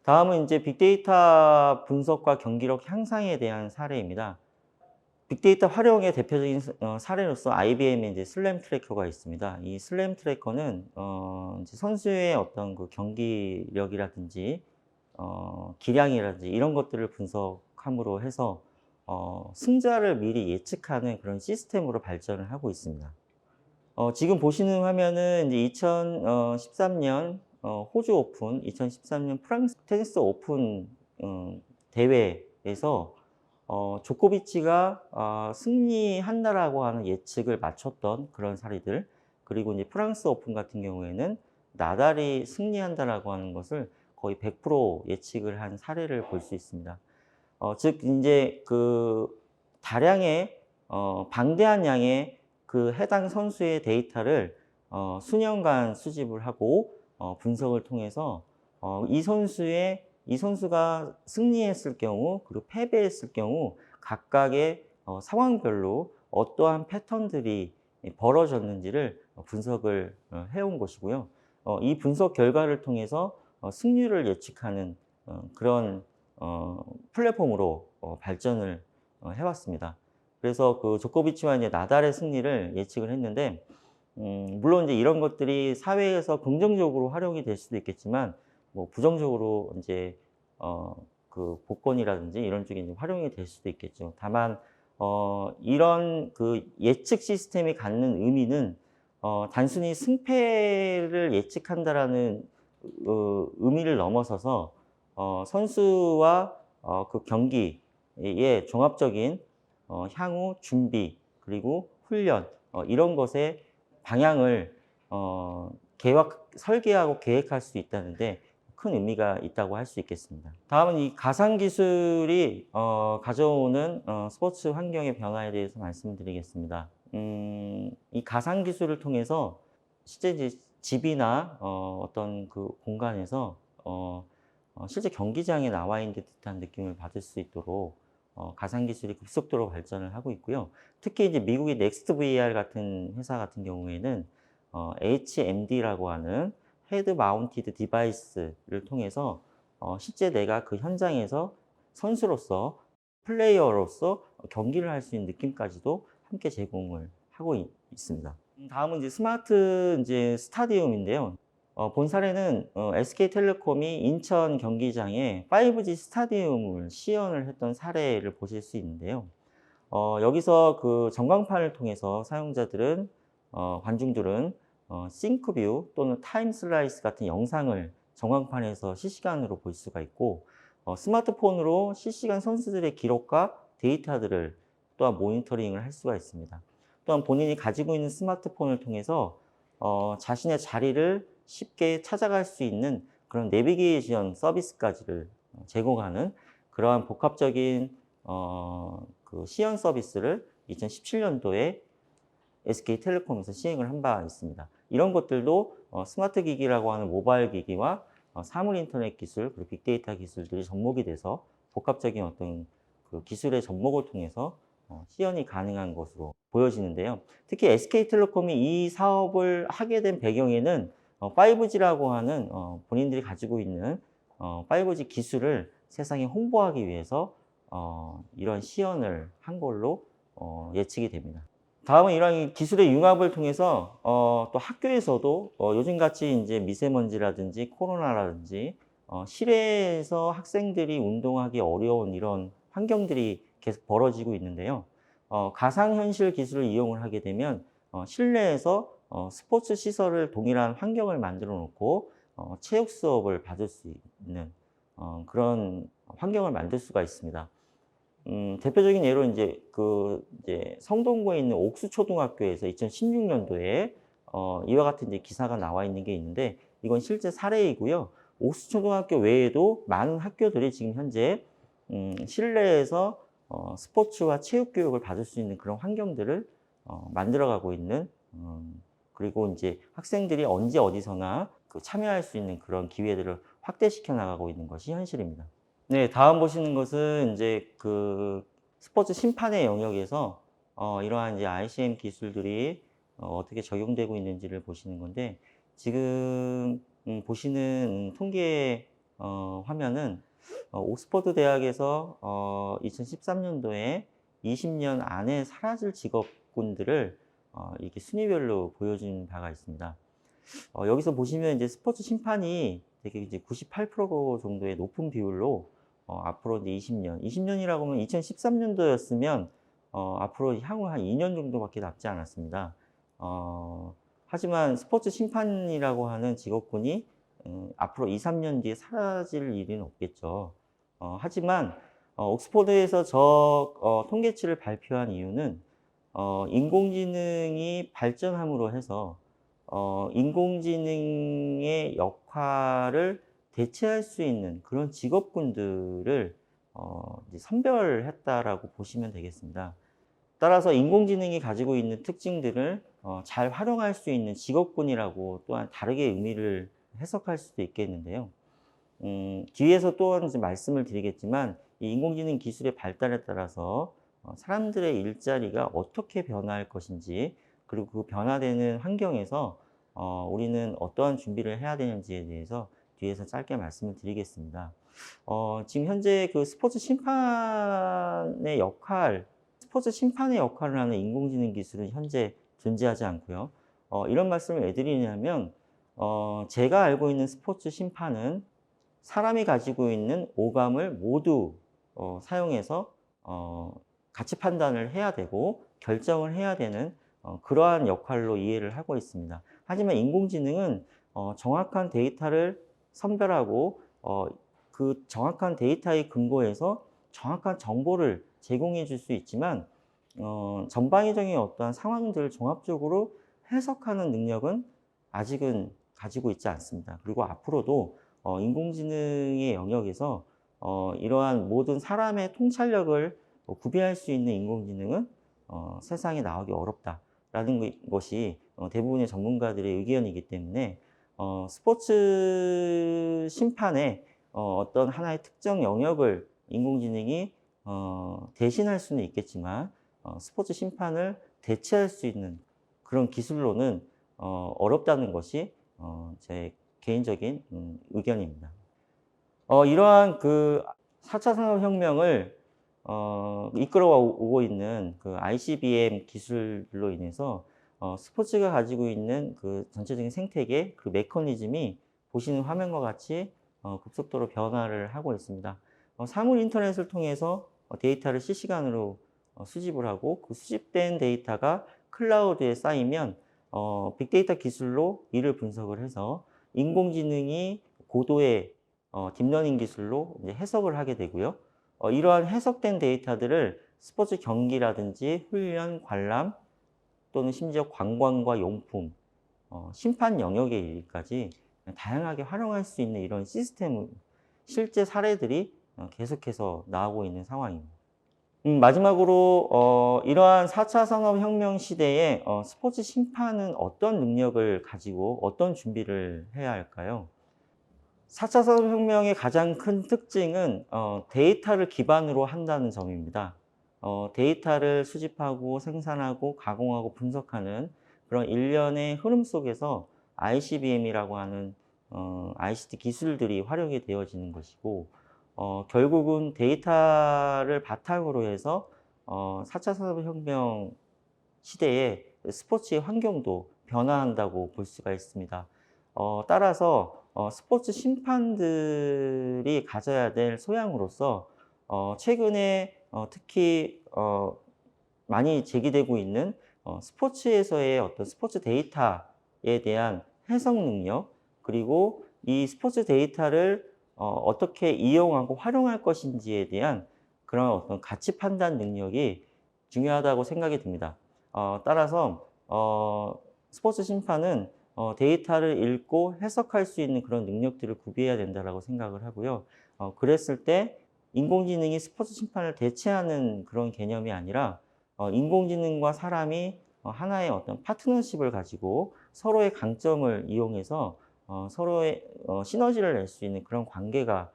S2: 다음은 이제 빅데이터 분석과 경기력 향상에 대한 사례입니다. 빅데이터 활용의 대표적인 사례로서 IBM의 이제 슬램 트래커가 있습니다. 이 슬램 트래커는 이제 선수의 어떤 그 경기력이라든지 기량이라든지 이런 것들을 분석함으로 해서 승자를 미리 예측하는 그런 시스템으로 발전을 하고 있습니다. 지금 보시는 화면은 이제 2013년 호주 오픈, 2013년 프랑스 테니스 오픈 대회에서 조코비치가 승리한다라고 하는 예측을 맞췄던 그런 사례들, 그리고 이제 프랑스 오픈 같은 경우에는 나달이 승리한다라고 하는 것을 거의 100% 예측을 한 사례를 볼 수 있습니다. 즉 이제 그 다량의 방대한 양의 그 해당 선수의 데이터를 수년간 수집을 하고 분석을 통해서 이 선수가 승리했을 경우 그리고 패배했을 경우 각각의 상황별로 어떠한 패턴들이 벌어졌는지를 분석을 해온 것이고요. 이 분석 결과를 통해서 승률을 예측하는 그런 플랫폼으로 발전을 해왔습니다. 그래서 그 조코비치와 이제 나달의 승리를 예측을 했는데, 물론 이제 이런 것들이 사회에서 긍정적으로 활용이 될 수도 있겠지만, 뭐 부정적으로 이제 그 복권이라든지 이런 쪽에 이제 활용이 될 수도 있겠죠. 다만 이런 그 예측 시스템이 갖는 의미는 단순히 승패를 예측한다라는 의미를 넘어서서 선수와 그 경기의 종합적인 향후 준비 그리고 훈련 이런 것의 방향을 설계하고 계획할 수 있다는데 큰 의미가 있다고 할 수 있겠습니다. 다음은 이 가상기술이 가져오는 스포츠 환경의 변화에 대해서 말씀드리겠습니다. 이 가상기술을 통해서 실제 이제 집이나 어떤 그 공간에서 실제 경기장에 나와 있는 듯한 느낌을 받을 수 있도록 가상기술이 급속도로 발전을 하고 있고요. 특히 이제 미국의 넥스트 VR 같은 회사 같은 경우에는 HMD라고 하는 헤드 마운티드 디바이스를 통해서 실제 내가 그 현장에서 선수로서 플레이어로서 경기를 할 수 있는 느낌까지도 함께 제공을 하고 있습니다. 다음은 이제 스마트 이제 스타디움인데요. 본 사례는 SK텔레콤이 인천 경기장에 5G 스타디움을 시연을 했던 사례를 보실 수 있는데요. 여기서 그 전광판을 통해서 사용자들은 관중들은 싱크뷰 또는 타임 슬라이스 같은 영상을 전광판에서 실시간으로 볼 수가 있고 스마트폰으로 실시간 선수들의 기록과 데이터들을 또한 모니터링을 할 수가 있습니다. 또한 본인이 가지고 있는 스마트폰을 통해서 자신의 자리를 쉽게 찾아갈 수 있는 그런 내비게이션 서비스까지를 제공하는 그러한 복합적인 그 시연 서비스를 2017년도에 SK텔레콤에서 시행을 한 바 있습니다. 이런 것들도 스마트 기기라고 하는 모바일 기기와 사물 인터넷 기술 그리고 빅데이터 기술들이 접목이 돼서 복합적인 어떤 그 기술의 접목을 통해서 시연이 가능한 것으로 보여지는데요. 특히 SK텔레콤이 이 사업을 하게 된 배경에는 5G라고 하는 본인들이 가지고 있는 5G 기술을 세상에 홍보하기 위해서 이런 시연을 한 걸로 예측이 됩니다. 다음은 이러한 기술의 융합을 통해서 또 학교에서도 요즘같이 이제 미세먼지라든지 코로나라든지 실외에서 학생들이 운동하기 어려운 이런 환경들이 계속 벌어지고 있는데요. 가상현실 기술을 이용을 하게 되면 실내에서 스포츠 시설을 동일한 환경을 만들어 놓고 체육 수업을 받을 수 있는 그런 환경을 만들 수가 있습니다. 대표적인 예로 이제 성동구에 있는 옥수초등학교에서 2016년도에 이와 같은 이제 기사가 나와 있는 게 있는데 이건 실제 사례이고요. 옥수초등학교 외에도 많은 학교들이 지금 현재 실내에서 스포츠와 체육 교육을 받을 수 있는 그런 환경들을 만들어가고 있는 그리고 이제 학생들이 언제 어디서나 참여할 수 있는 그런 기회들을 확대시켜 나가고 있는 것이 현실입니다. 네, 다음 보시는 것은 이제 그 스포츠 심판의 영역에서 이러한 이제 ICM 기술들이 어떻게 적용되고 있는지를 보시는 건데 지금 보시는 통계 화면은 옥스퍼드 대학에서 2013년도에 20년 안에 사라질 직업군들을 이렇게 순위별로 보여준 바가 있습니다. 여기서 보시면 이제 스포츠 심판이 되게 이제 98% 정도의 높은 비율로 앞으로 이제 20년이라고 하면 2013년도였으면 앞으로 향후 한 2년 정도밖에 남지 않았습니다. 하지만 스포츠 심판이라고 하는 직업군이 앞으로 2, 3년 뒤에 사라질 일은 없겠죠. 하지만 옥스퍼드에서 통계치를 발표한 이유는 인공지능이 발전함으로 해서 인공지능의 역할을 대체할 수 있는 그런 직업군들을 이제 선별했다라고 보시면 되겠습니다. 따라서 인공지능이 가지고 있는 특징들을 잘 활용할 수 있는 직업군이라고 또한 다르게 의미를 해석할 수도 있겠는데요. 뒤에서 또한 이제 말씀을 드리겠지만 이 인공지능 기술의 발달에 따라서 사람들의 일자리가 어떻게 변화할 것인지 그리고 그 변화되는 환경에서 우리는 어떠한 준비를 해야 되는지에 대해서 뒤에서 짧게 말씀을 드리겠습니다. 지금 현재 그 스포츠 심판의 역할을 하는 인공지능 기술은 현재 존재하지 않고요. 이런 말씀을 왜 드리냐면 제가 알고 있는 스포츠 심판은 사람이 가지고 있는 오감을 모두 사용해서 가치 판단을 해야 되고 결정을 해야 되는 그러한 역할로 이해를 하고 있습니다. 하지만 인공지능은 정확한 데이터를 선별하고 그 정확한 데이터에 근거해서 정확한 정보를 제공해 줄 수 있지만 전방위적인 어떠한 상황들을 종합적으로 해석하는 능력은 아직은 가지고 있지 않습니다. 그리고 앞으로도 인공지능의 영역에서 이러한 모든 사람의 통찰력을 구비할 수 있는 인공지능은 세상에 나오기 어렵다라는 것이 대부분의 전문가들의 의견이기 때문에 스포츠 심판의 어떤 하나의 특정 영역을 인공지능이 대신할 수는 있겠지만 스포츠 심판을 대체할 수 있는 그런 기술로는 어렵다는 것이 제 개인적인 의견입니다. 이러한 그 4차 산업혁명을 이끌어오고 있는 그 ICBM 기술로 인해서 스포츠가 가지고 있는 그 전체적인 생태계, 그 메커니즘이 보시는 화면과 같이 급속도로 변화를 하고 있습니다. 사물 인터넷을 통해서 데이터를 실시간으로 수집을 하고 그 수집된 데이터가 클라우드에 쌓이면 빅데이터 기술로 이를 분석을 해서 인공지능이 고도의 딥러닝 기술로 이제 해석을 하게 되고요. 이러한 해석된 데이터들을 스포츠 경기라든지 훈련, 관람 또는 심지어 관광과 용품, 심판 영역에 이르기까지 다양하게 활용할 수 있는 이런 시스템, 실제 사례들이 계속해서 나오고 있는 상황입니다. 마지막으로 이러한 4차 산업혁명 시대에 스포츠 심판은 어떤 능력을 가지고 어떤 준비를 해야 할까요? 4차 산업혁명의 가장 큰 특징은 데이터를 기반으로 한다는 점입니다. 데이터를 수집하고 생산하고 가공하고 분석하는 그런 일련의 흐름 속에서 ICBM이라고 하는 ICT 기술들이 활용이 되어지는 것이고, 결국은 데이터를 바탕으로 해서 4차 산업혁명 시대에 스포츠의 환경도 변화한다고 볼 수가 있습니다. 따라서 스포츠 심판들이 가져야 될 소양으로서 최근에 특히 많이 제기되고 있는 스포츠에서의 어떤 스포츠 데이터에 대한 해석 능력, 그리고 이 스포츠 데이터를 어떻게 이용하고 활용할 것인지에 대한 그런 어떤 가치 판단 능력이 중요하다고 생각이 듭니다. 따라서 스포츠 심판은 데이터를 읽고 해석할 수 있는 그런 능력들을 구비해야 된다고 생각을 하고요. 그랬을 때 인공지능이 스포츠 심판을 대체하는 그런 개념이 아니라 인공지능과 사람이 하나의 어떤 파트너십을 가지고 서로의 강점을 이용해서 서로의 시너지를 낼 수 있는 그런 관계가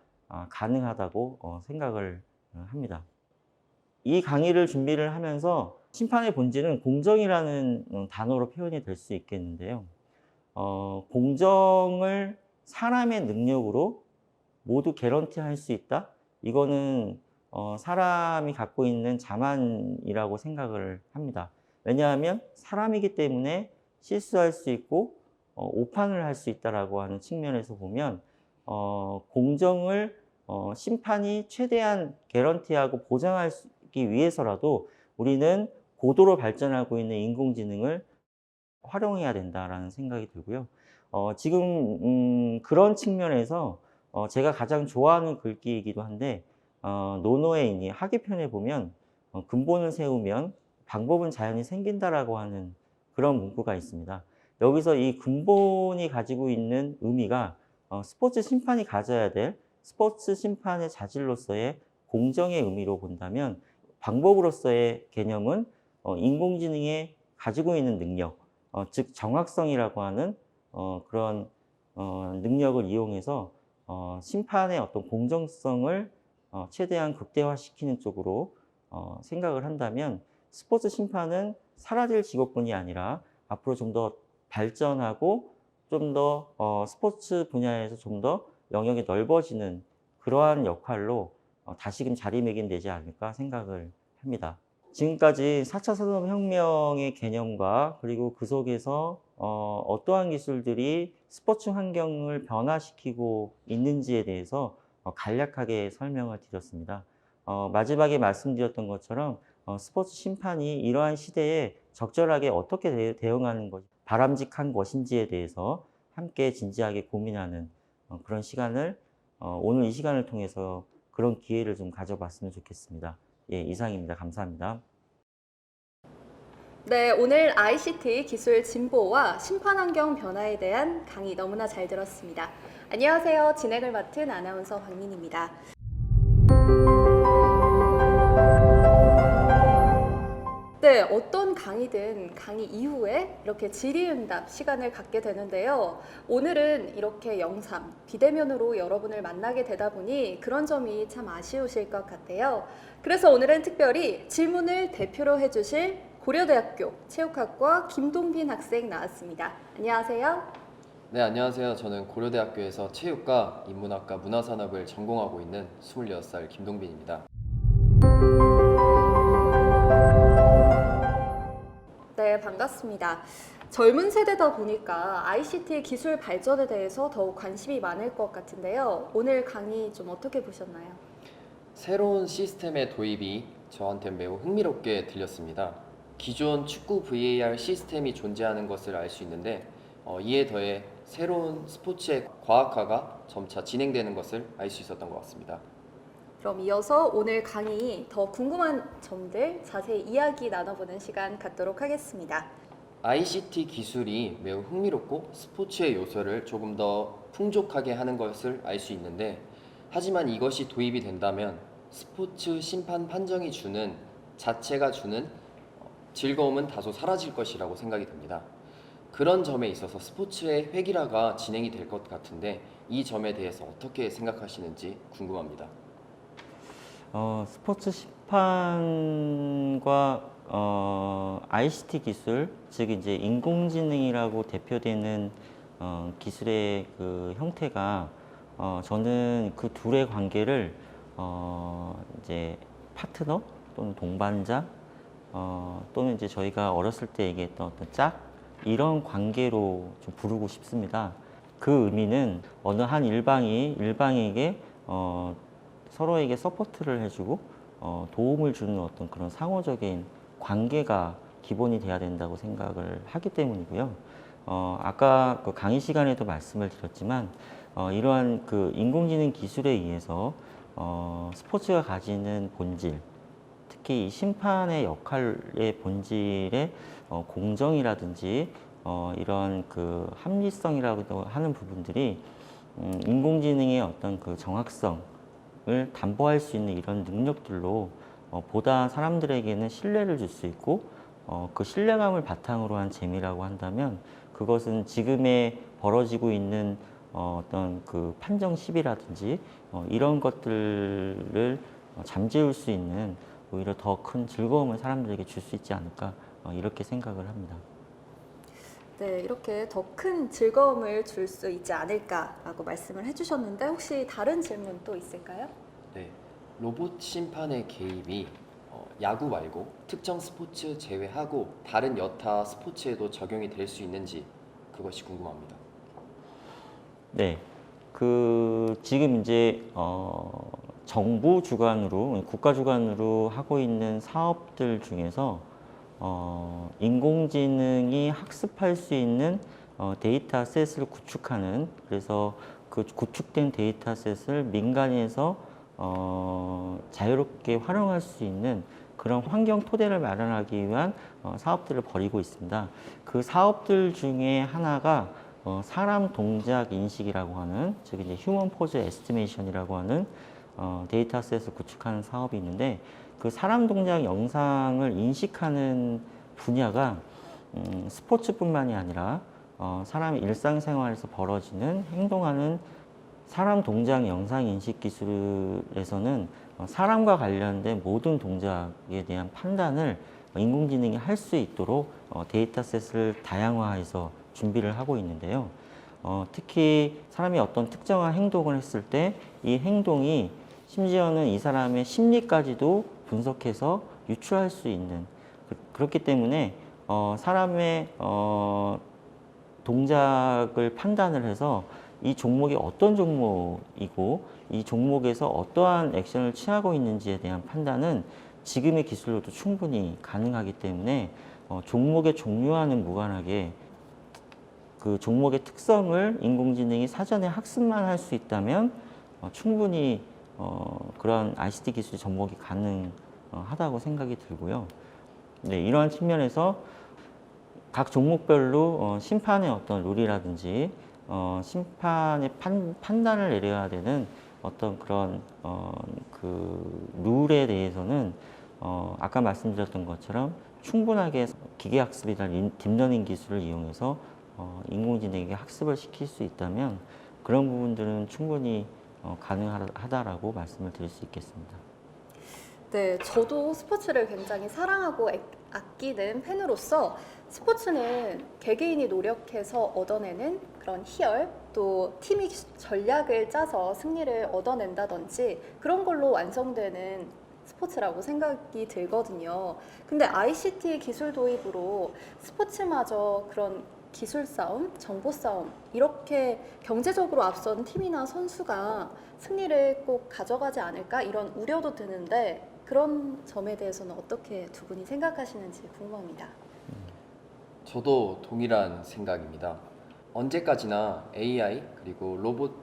S2: 가능하다고 생각을 합니다. 이 강의를 준비를 하면서 심판의 본질은 공정이라는 단어로 표현이 될 수 있겠는데요. 공정을 사람의 능력으로 모두 개런티할 수 있다? 이거는 사람이 갖고 있는 자만이라고 생각을 합니다. 왜냐하면 사람이기 때문에 실수할 수 있고 오판을 할 수 있다라고 하는 측면에서 보면 공정을 심판이 최대한 개런티하고 보장하기 위해서라도 우리는 고도로 발전하고 있는 인공지능을 활용해야 된다라는 생각이 들고요. 지금 그런 측면에서 제가 가장 좋아하는 글귀이기도 한데 노노웨인이 학예편에 보면 근본을 세우면 방법은 자연히 생긴다라고 하는 그런 문구가 있습니다. 여기서 이 근본이 가지고 있는 의미가 스포츠 심판이 가져야 될 스포츠 심판의 자질로서의 공정의 의미로 본다면, 방법으로서의 개념은 인공지능의 가지고 있는 능력, 즉 정확성이라고 하는 그런 능력을 이용해서 심판의 어떤 공정성을 최대한 극대화시키는 쪽으로 생각을 한다면, 스포츠 심판은 사라질 직업군이 아니라 앞으로 좀 더 발전하고 좀 더 스포츠 분야에서 좀 더 영역이 넓어지는 그러한 역할로 다시금 자리매김되지 않을까 생각을 합니다. 지금까지 4차 산업혁명의 개념과 그리고 그 속에서 어떠한 기술들이 스포츠 환경을 변화시키고 있는지에 대해서 간략하게 설명을 드렸습니다. 마지막에 말씀드렸던 것처럼 스포츠 심판이 이러한 시대에 적절하게 어떻게 대응하는 것이 바람직한 것인지에 대해서 함께 진지하게 고민하는 그런 시간을 오늘 이 시간을 통해서 그런 기회를 좀 가져봤으면 좋겠습니다. 예, 이상입니다. 감사합니다.
S5: 네, 오늘 ICT 기술 진보와 심판 환경 변화에 대한 강의 너무나 잘 들었습니다. 안녕하세요. 진행을 맡은 아나운서 박민입니다. 네, 어떤 강의든 강의 이후에 이렇게 질의응답 시간을 갖게 되는데요. 오늘은 이렇게 영상, 비대면으로 여러분을 만나게 되다 보니 그런 점이 참 아쉬우실 것 같아요. 그래서 오늘은 특별히 질문을 대표로 해주실 고려대학교 체육학과 김동빈 학생 나왔습니다. 안녕하세요.
S6: 네, 안녕하세요. 저는 고려대학교에서 체육과 인문학과 문화산업을 전공하고 있는 26살 김동빈입니다.
S5: 네, 반갑습니다. 젊은 세대다 보니까 ICT 기술 발전에 대해서 더욱 관심이 많을 것 같은데요. 오늘 강의 좀 어떻게 보셨나요?
S6: 새로운 시스템의 도입이 저한테 매우 흥미롭게 들렸습니다. 기존 축구 VAR 시스템이 존재하는 것을 알 수 있는데 이에 더해 새로운 스포츠의 과학화가 점차 진행되는 것을 알 수 있었던 것 같습니다.
S5: 그럼 이어서 오늘 강의 더 궁금한 점들 자세히 이야기 나눠보는 시간 갖도록 하겠습니다.
S6: ICT 기술이 매우 흥미롭고 스포츠의 요소를 조금 더 풍족하게 하는 것을 알 수 있는데, 하지만 이것이 도입이 된다면 스포츠 심판 판정이 주는 자체가 주는 즐거움은 다소 사라질 것이라고 생각이 듭니다. 그런 점에 있어서 스포츠의 획일화가 진행이 될 것 같은데 이 점에 대해서 어떻게 생각하시는지 궁금합니다.
S2: 스포츠 심판 심판과 ICT 기술, 즉 이제 인공지능이라고 대표되는 기술의 그 형태가 저는 그 둘의 관계를 이제 파트너 또는 동반자 또는 이제 저희가 어렸을 때 얘기했던 어떤 짝 이런 관계로 좀 부르고 싶습니다. 그 의미는 어느 한 일방에게 서로에게 서포트를 해주고 도움을 주는 어떤 그런 상호적인 관계가 기본이 돼야 된다고 생각을 하기 때문이고요. 아까 그 강의 시간에도 말씀을 드렸지만 이러한 그 인공지능 기술에 의해서 스포츠가 가지는 본질, 특히 이 심판의 역할의 본질의 공정이라든지 이런 그 합리성이라고 하는 부분들이 인공지능의 어떤 그 정확성을 담보할 수 있는 이런 능력들로 보다 사람들에게는 신뢰를 줄 수 있고 그 신뢰감을 바탕으로 한 재미라고 한다면 그것은 지금에 벌어지고 있는 어떤 그 판정 시비라든지 이런 것들을 잠재울 수 있는 오히려 더 큰 즐거움을 사람들에게 줄 수 있지 않을까 이렇게 생각을 합니다.
S5: 네, 이렇게 더 큰 즐거움을 줄 수 있지 않을까라고 말씀을 해주셨는데 혹시 다른 질문 또 있을까요?
S6: 네, 로봇 심판의 개입이 야구 말고 특정 스포츠 제외하고 다른 여타 스포츠에도 적용이 될 수 있는지 그것이 궁금합니다.
S2: 네, 그 지금 이제 정부 주관으로 국가 주관으로 하고 있는 사업들 중에서 인공지능이 학습할 수 있는 데이터셋을 구축하는 그래서 그 구축된 데이터셋을 민간에서 자유롭게 활용할 수 있는 그런 환경 토대를 마련하기 위한 사업들을 벌이고 있습니다. 그 사업들 중에 하나가 사람 동작 인식이라고 하는 즉 이제 휴먼 포즈 에스티메이션이라고 하는 데이터셋을 구축하는 사업이 있는데 그 사람 동작 영상을 인식하는 분야가 스포츠뿐만이 아니라 사람의 일상생활에서 벌어지는 행동하는 사람 동작 영상 인식 기술에서는 사람과 관련된 모든 동작에 대한 판단을 인공지능이 할 수 있도록 데이터셋을 다양화해서 준비를 하고 있는데요. 특히 사람이 어떤 특정한 행동을 했을 때 이 행동이 심지어는 이 사람의 심리까지도 분석해서 유추할 수 있는 그렇기 때문에 사람의 동작을 판단을 해서 이 종목이 어떤 종목이고 이 종목에서 어떠한 액션을 취하고 있는지에 대한 판단은 지금의 기술로도 충분히 가능하기 때문에 종목의 종류와는 무관하게 그 종목의 특성을 인공지능이 사전에 학습만 할 수 있다면 충분히 그런 ICT 기술 접목이 가능하다고 생각이 들고요. 네, 이러한 측면에서 각 종목별로 심판의 어떤 룰이라든지 심판의 판단을 내려야 되는 어떤 그런 그 룰에 대해서는 아까 말씀드렸던 것처럼 충분하게 기계학습이나 딥러닝 기술을 이용해서 인공지능에게 학습을 시킬 수 있다면 그런 부분들은 충분히 가능하다라고 말씀을 드릴 수 있겠습니다.
S5: 네, 저도 스포츠를 굉장히 사랑하고 아끼는 팬으로서 스포츠는 개개인이 노력해서 얻어내는 그런 희열, 또 팀이 전략을 짜서 승리를 얻어낸다든지 그런 걸로 완성되는 스포츠라고 생각이 들거든요. 근데 ICT 기술 도입으로 스포츠마저 그런 기술 싸움, 정보 싸움 이렇게 경제적으로 앞선 팀이나 선수가 승리를 꼭 가져가지 않을까 이런 우려도 드는데 그런 점에 대해서는 어떻게 두 분이 생각하시는지 궁금합니다.
S6: 저도 동일한 생각입니다. 언제까지나 AI 그리고 로봇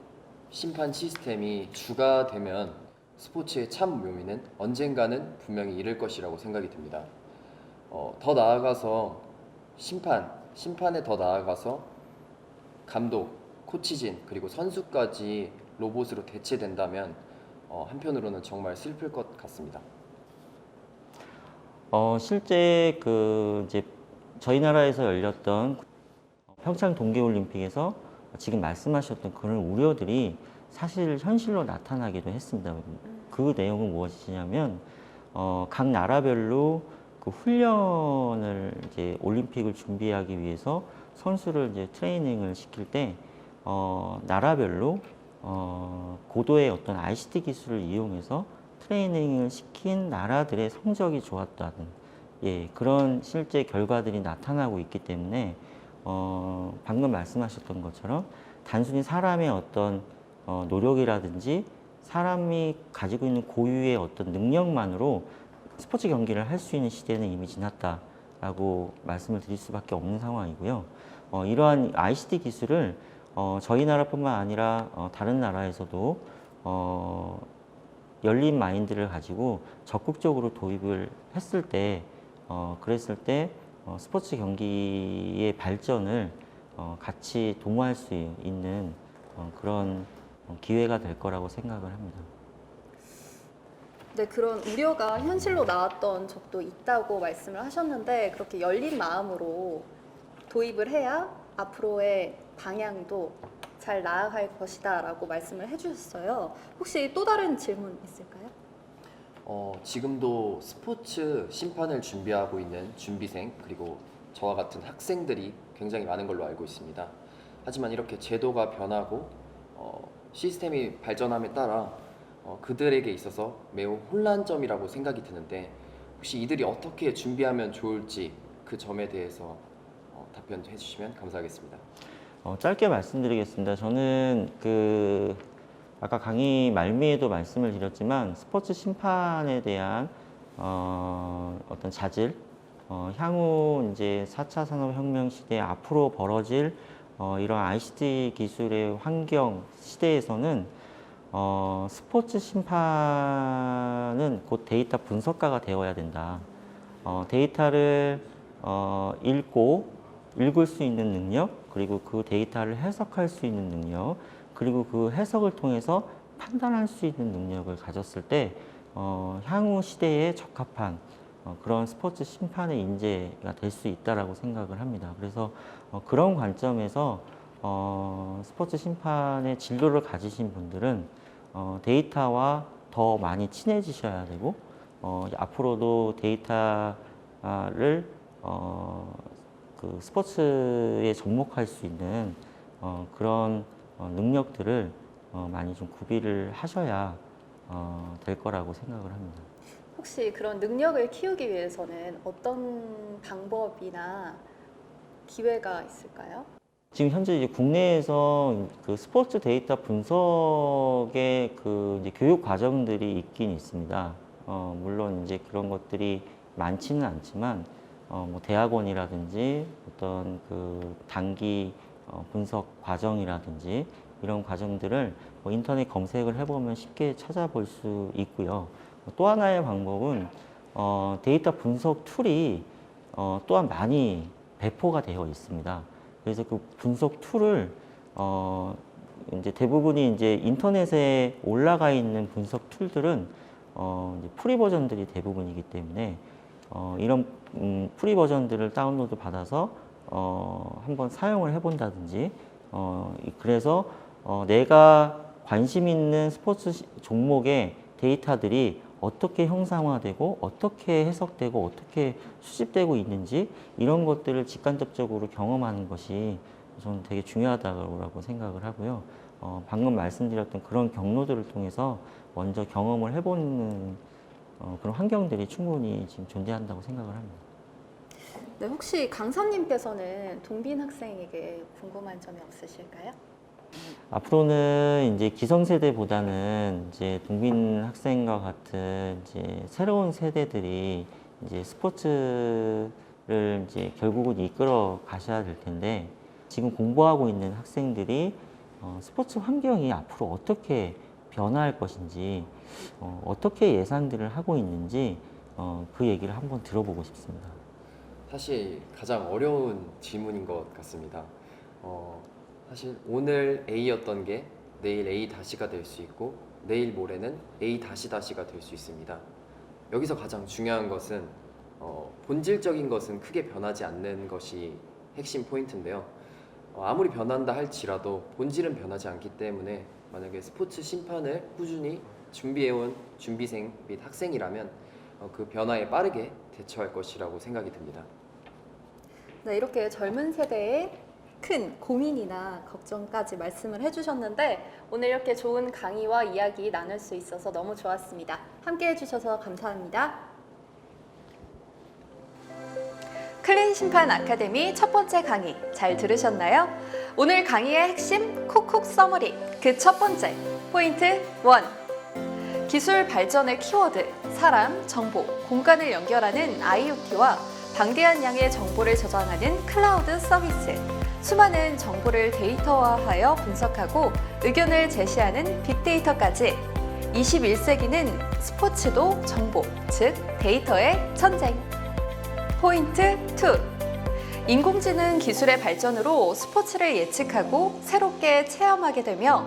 S6: 심판 시스템이 주가 되면 스포츠의 참 묘미는 언젠가는 분명히 이를 것이라고 생각이 듭니다. 더 나아가서 심판에 더 나아가서 감독, 코치진 그리고 선수까지 로봇으로 대체된다면 한편으로는 정말 슬플 것 같습니다.
S2: 실제 그 이제 저희 나라에서 열렸던 평창 동계올림픽에서 지금 말씀하셨던 그런 우려들이 사실 현실로 나타나기도 했습니다. 그 내용은 무엇이냐면 각 나라별로 그 훈련을 이제 올림픽을 준비하기 위해서 선수를 이제 트레이닝을 시킬 때 나라별로 고도의 어떤 ICT 기술을 이용해서 트레이닝을 시킨 나라들의 성적이 좋았다는 그런 실제 결과들이 나타나고 있기 때문에 방금 말씀하셨던 것처럼 단순히 사람의 어떤 노력이라든지 사람이 가지고 있는 고유의 어떤 능력만으로 스포츠 경기를 할 수 있는 시대는 이미 지났다라고 말씀을 드릴 수밖에 없는 상황이고요. 이러한 ICT 기술을 저희 나라뿐만 아니라 다른 나라에서도 열린 마인드를 가지고 적극적으로 도입을 했을 때 그랬을 때 스포츠 경기의 발전을 같이 동호할 수 있는 그런 기회가 될 거라고 생각을 합니다.
S5: 네, 그런 우려가 현실로 나왔던 적도 있다고 말씀을 하셨는데 그렇게 열린 마음으로 도입을 해야 앞으로의 방향도 잘 나아갈 것이다 라고 말씀을 해주셨어요. 혹시 또 다른 질문 있을까요?
S6: 지금도 스포츠 심판을 준비하고 있는 준비생 그리고 저와 같은 학생들이 굉장히 많은 걸로 알고 있습니다. 하지만 이렇게 제도가 변하고 시스템이 발전함에 따라 그들에게 있어서 매우 혼란점이라고 생각이 드는데 혹시 이들이 어떻게 준비하면 좋을지 그 점에 대해서 답변해 주시면 감사하겠습니다.
S2: 짧게 말씀드리겠습니다. 저는 아까 강의 말미에도 말씀을 드렸지만 스포츠 심판에 대한 어떤 자질, 향후 이제 4차 산업혁명 시대 앞으로 벌어질 이런 ICT 기술의 환경 시대에서는 스포츠 심판은 곧 데이터 분석가가 되어야 된다. 데이터를 읽을 수 있는 능력, 그리고 그 데이터를 해석할 수 있는 능력, 그리고 그 해석을 통해서 판단할 수 있는 능력을 가졌을 때 향후 시대에 적합한 그런 스포츠 심판의 인재가 될 수 있다라고 생각을 합니다. 그래서 그런 관점에서 스포츠 심판의 진로를 가지신 분들은 데이터와 더 많이 친해지셔야 되고 앞으로도 데이터를 그 스포츠에 접목할 수 있는 그런 능력들을 많이 좀 구비를 하셔야 될 거라고 생각을 합니다.
S5: 혹시 그런 능력을 키우기 위해서는 어떤 방법이나 기회가 있을까요?
S2: 지금 현재 이제 국내에서 그 스포츠 데이터 분석의 그 이제 교육 과정들이 있긴 있습니다. 물론 이제 그런 것들이 많지는 않지만 뭐 대학원이라든지 어떤 그 단기 분석 과정이라든지 이런 과정들을 뭐 인터넷 검색을 해보면 쉽게 찾아볼 수 있고요. 또 하나의 방법은 데이터 분석 툴이 또한 많이 배포가 되어 있습니다. 그래서 그 분석 툴을 이제 대부분이 이제 인터넷에 올라가 있는 분석 툴들은 이제 프리 버전들이 대부분이기 때문에 이런 프리 버전들을 다운로드 받아서 한번 사용을 해본다든지 그래서 내가 관심 있는 스포츠 종목의 데이터들이 어떻게 형상화되고 어떻게 해석되고 어떻게 수집되고 있는지 이런 것들을 직간접적으로 경험하는 것이 저는 되게 중요하다고 생각을 하고요. 방금 말씀드렸던 그런 경로들을 통해서 먼저 경험을 해보는 그런 환경들이 충분히 지금 존재한다고 생각을 합니다.
S5: 네, 혹시 강사님께서는 동빈 학생에게 궁금한 점이 없으실까요?
S2: 앞으로는 이제 기성세대보다는 이제 동빈 학생과 같은 이제 새로운 세대들이 이제 스포츠를 이제 결국은 이끌어 가셔야 될 텐데 지금 공부하고 있는 학생들이 스포츠 환경이 앞으로 어떻게 변화할 것인지 어떻게 예상들을 하고 있는지 그 얘기를 한번 들어보고 싶습니다.
S6: 사실 가장 어려운 질문인 것 같습니다. 사실 오늘 A였던 게 내일 A 다시가 될 수 있고 내일 모레는 A 다시가 될 수 있습니다. 여기서 가장 중요한 것은 본질적인 것은 크게 변하지 않는 것이 핵심 포인트인데요. 아무리 변한다 할지라도 본질은 변하지 않기 때문에 만약에 스포츠 심판을 꾸준히 준비해온 준비생 및 학생이라면 그 변화에 빠르게 대처할 것이라고 생각이 듭니다.
S5: 네, 이렇게 젊은 세대의 큰 고민이나 걱정까지 말씀을 해주셨는데 오늘 이렇게 좋은 강의와 이야기 나눌 수 있어서 너무 좋았습니다. 함께 해주셔서 감사합니다. 클린 심판 아카데미 첫 번째 강의 잘 들으셨나요? 오늘 강의의 핵심 콕콕 서머리 그 첫 번째 포인트 1. 기술 발전의 키워드 사람, 정보, 공간을 연결하는 IoT와 방대한 양의 정보를 저장하는 클라우드 서비스 수많은 정보를 데이터화하여 분석하고 의견을 제시하는 빅데이터까지 21세기는 스포츠도 정보, 즉 데이터의 전쟁. 포인트 2. 인공지능 기술의 발전으로 스포츠를 예측하고 새롭게 체험하게 되며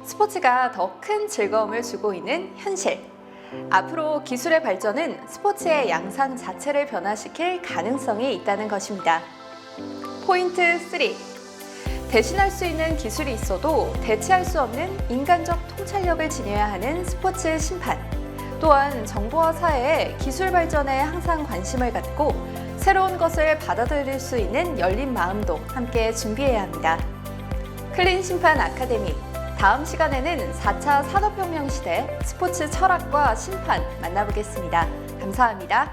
S5: 스포츠가 더 큰 즐거움을 주고 있는 현실. 앞으로 기술의 발전은 스포츠의 양상 자체를 변화시킬 가능성이 있다는 것입니다. 포인트 3. 대신할 수 있는 기술이 있어도 대체할 수 없는 인간적 통찰력을 지녀야 하는 스포츠 심판. 또한 정부와 사회의 기술 발전에 항상 관심을 갖고 새로운 것을 받아들일 수 있는 열린 마음도 함께 준비해야 합니다. 클린 심판 아카데미 다음 시간에는 4차 산업혁명 시대 스포츠 철학과 심판 만나보겠습니다. 감사합니다.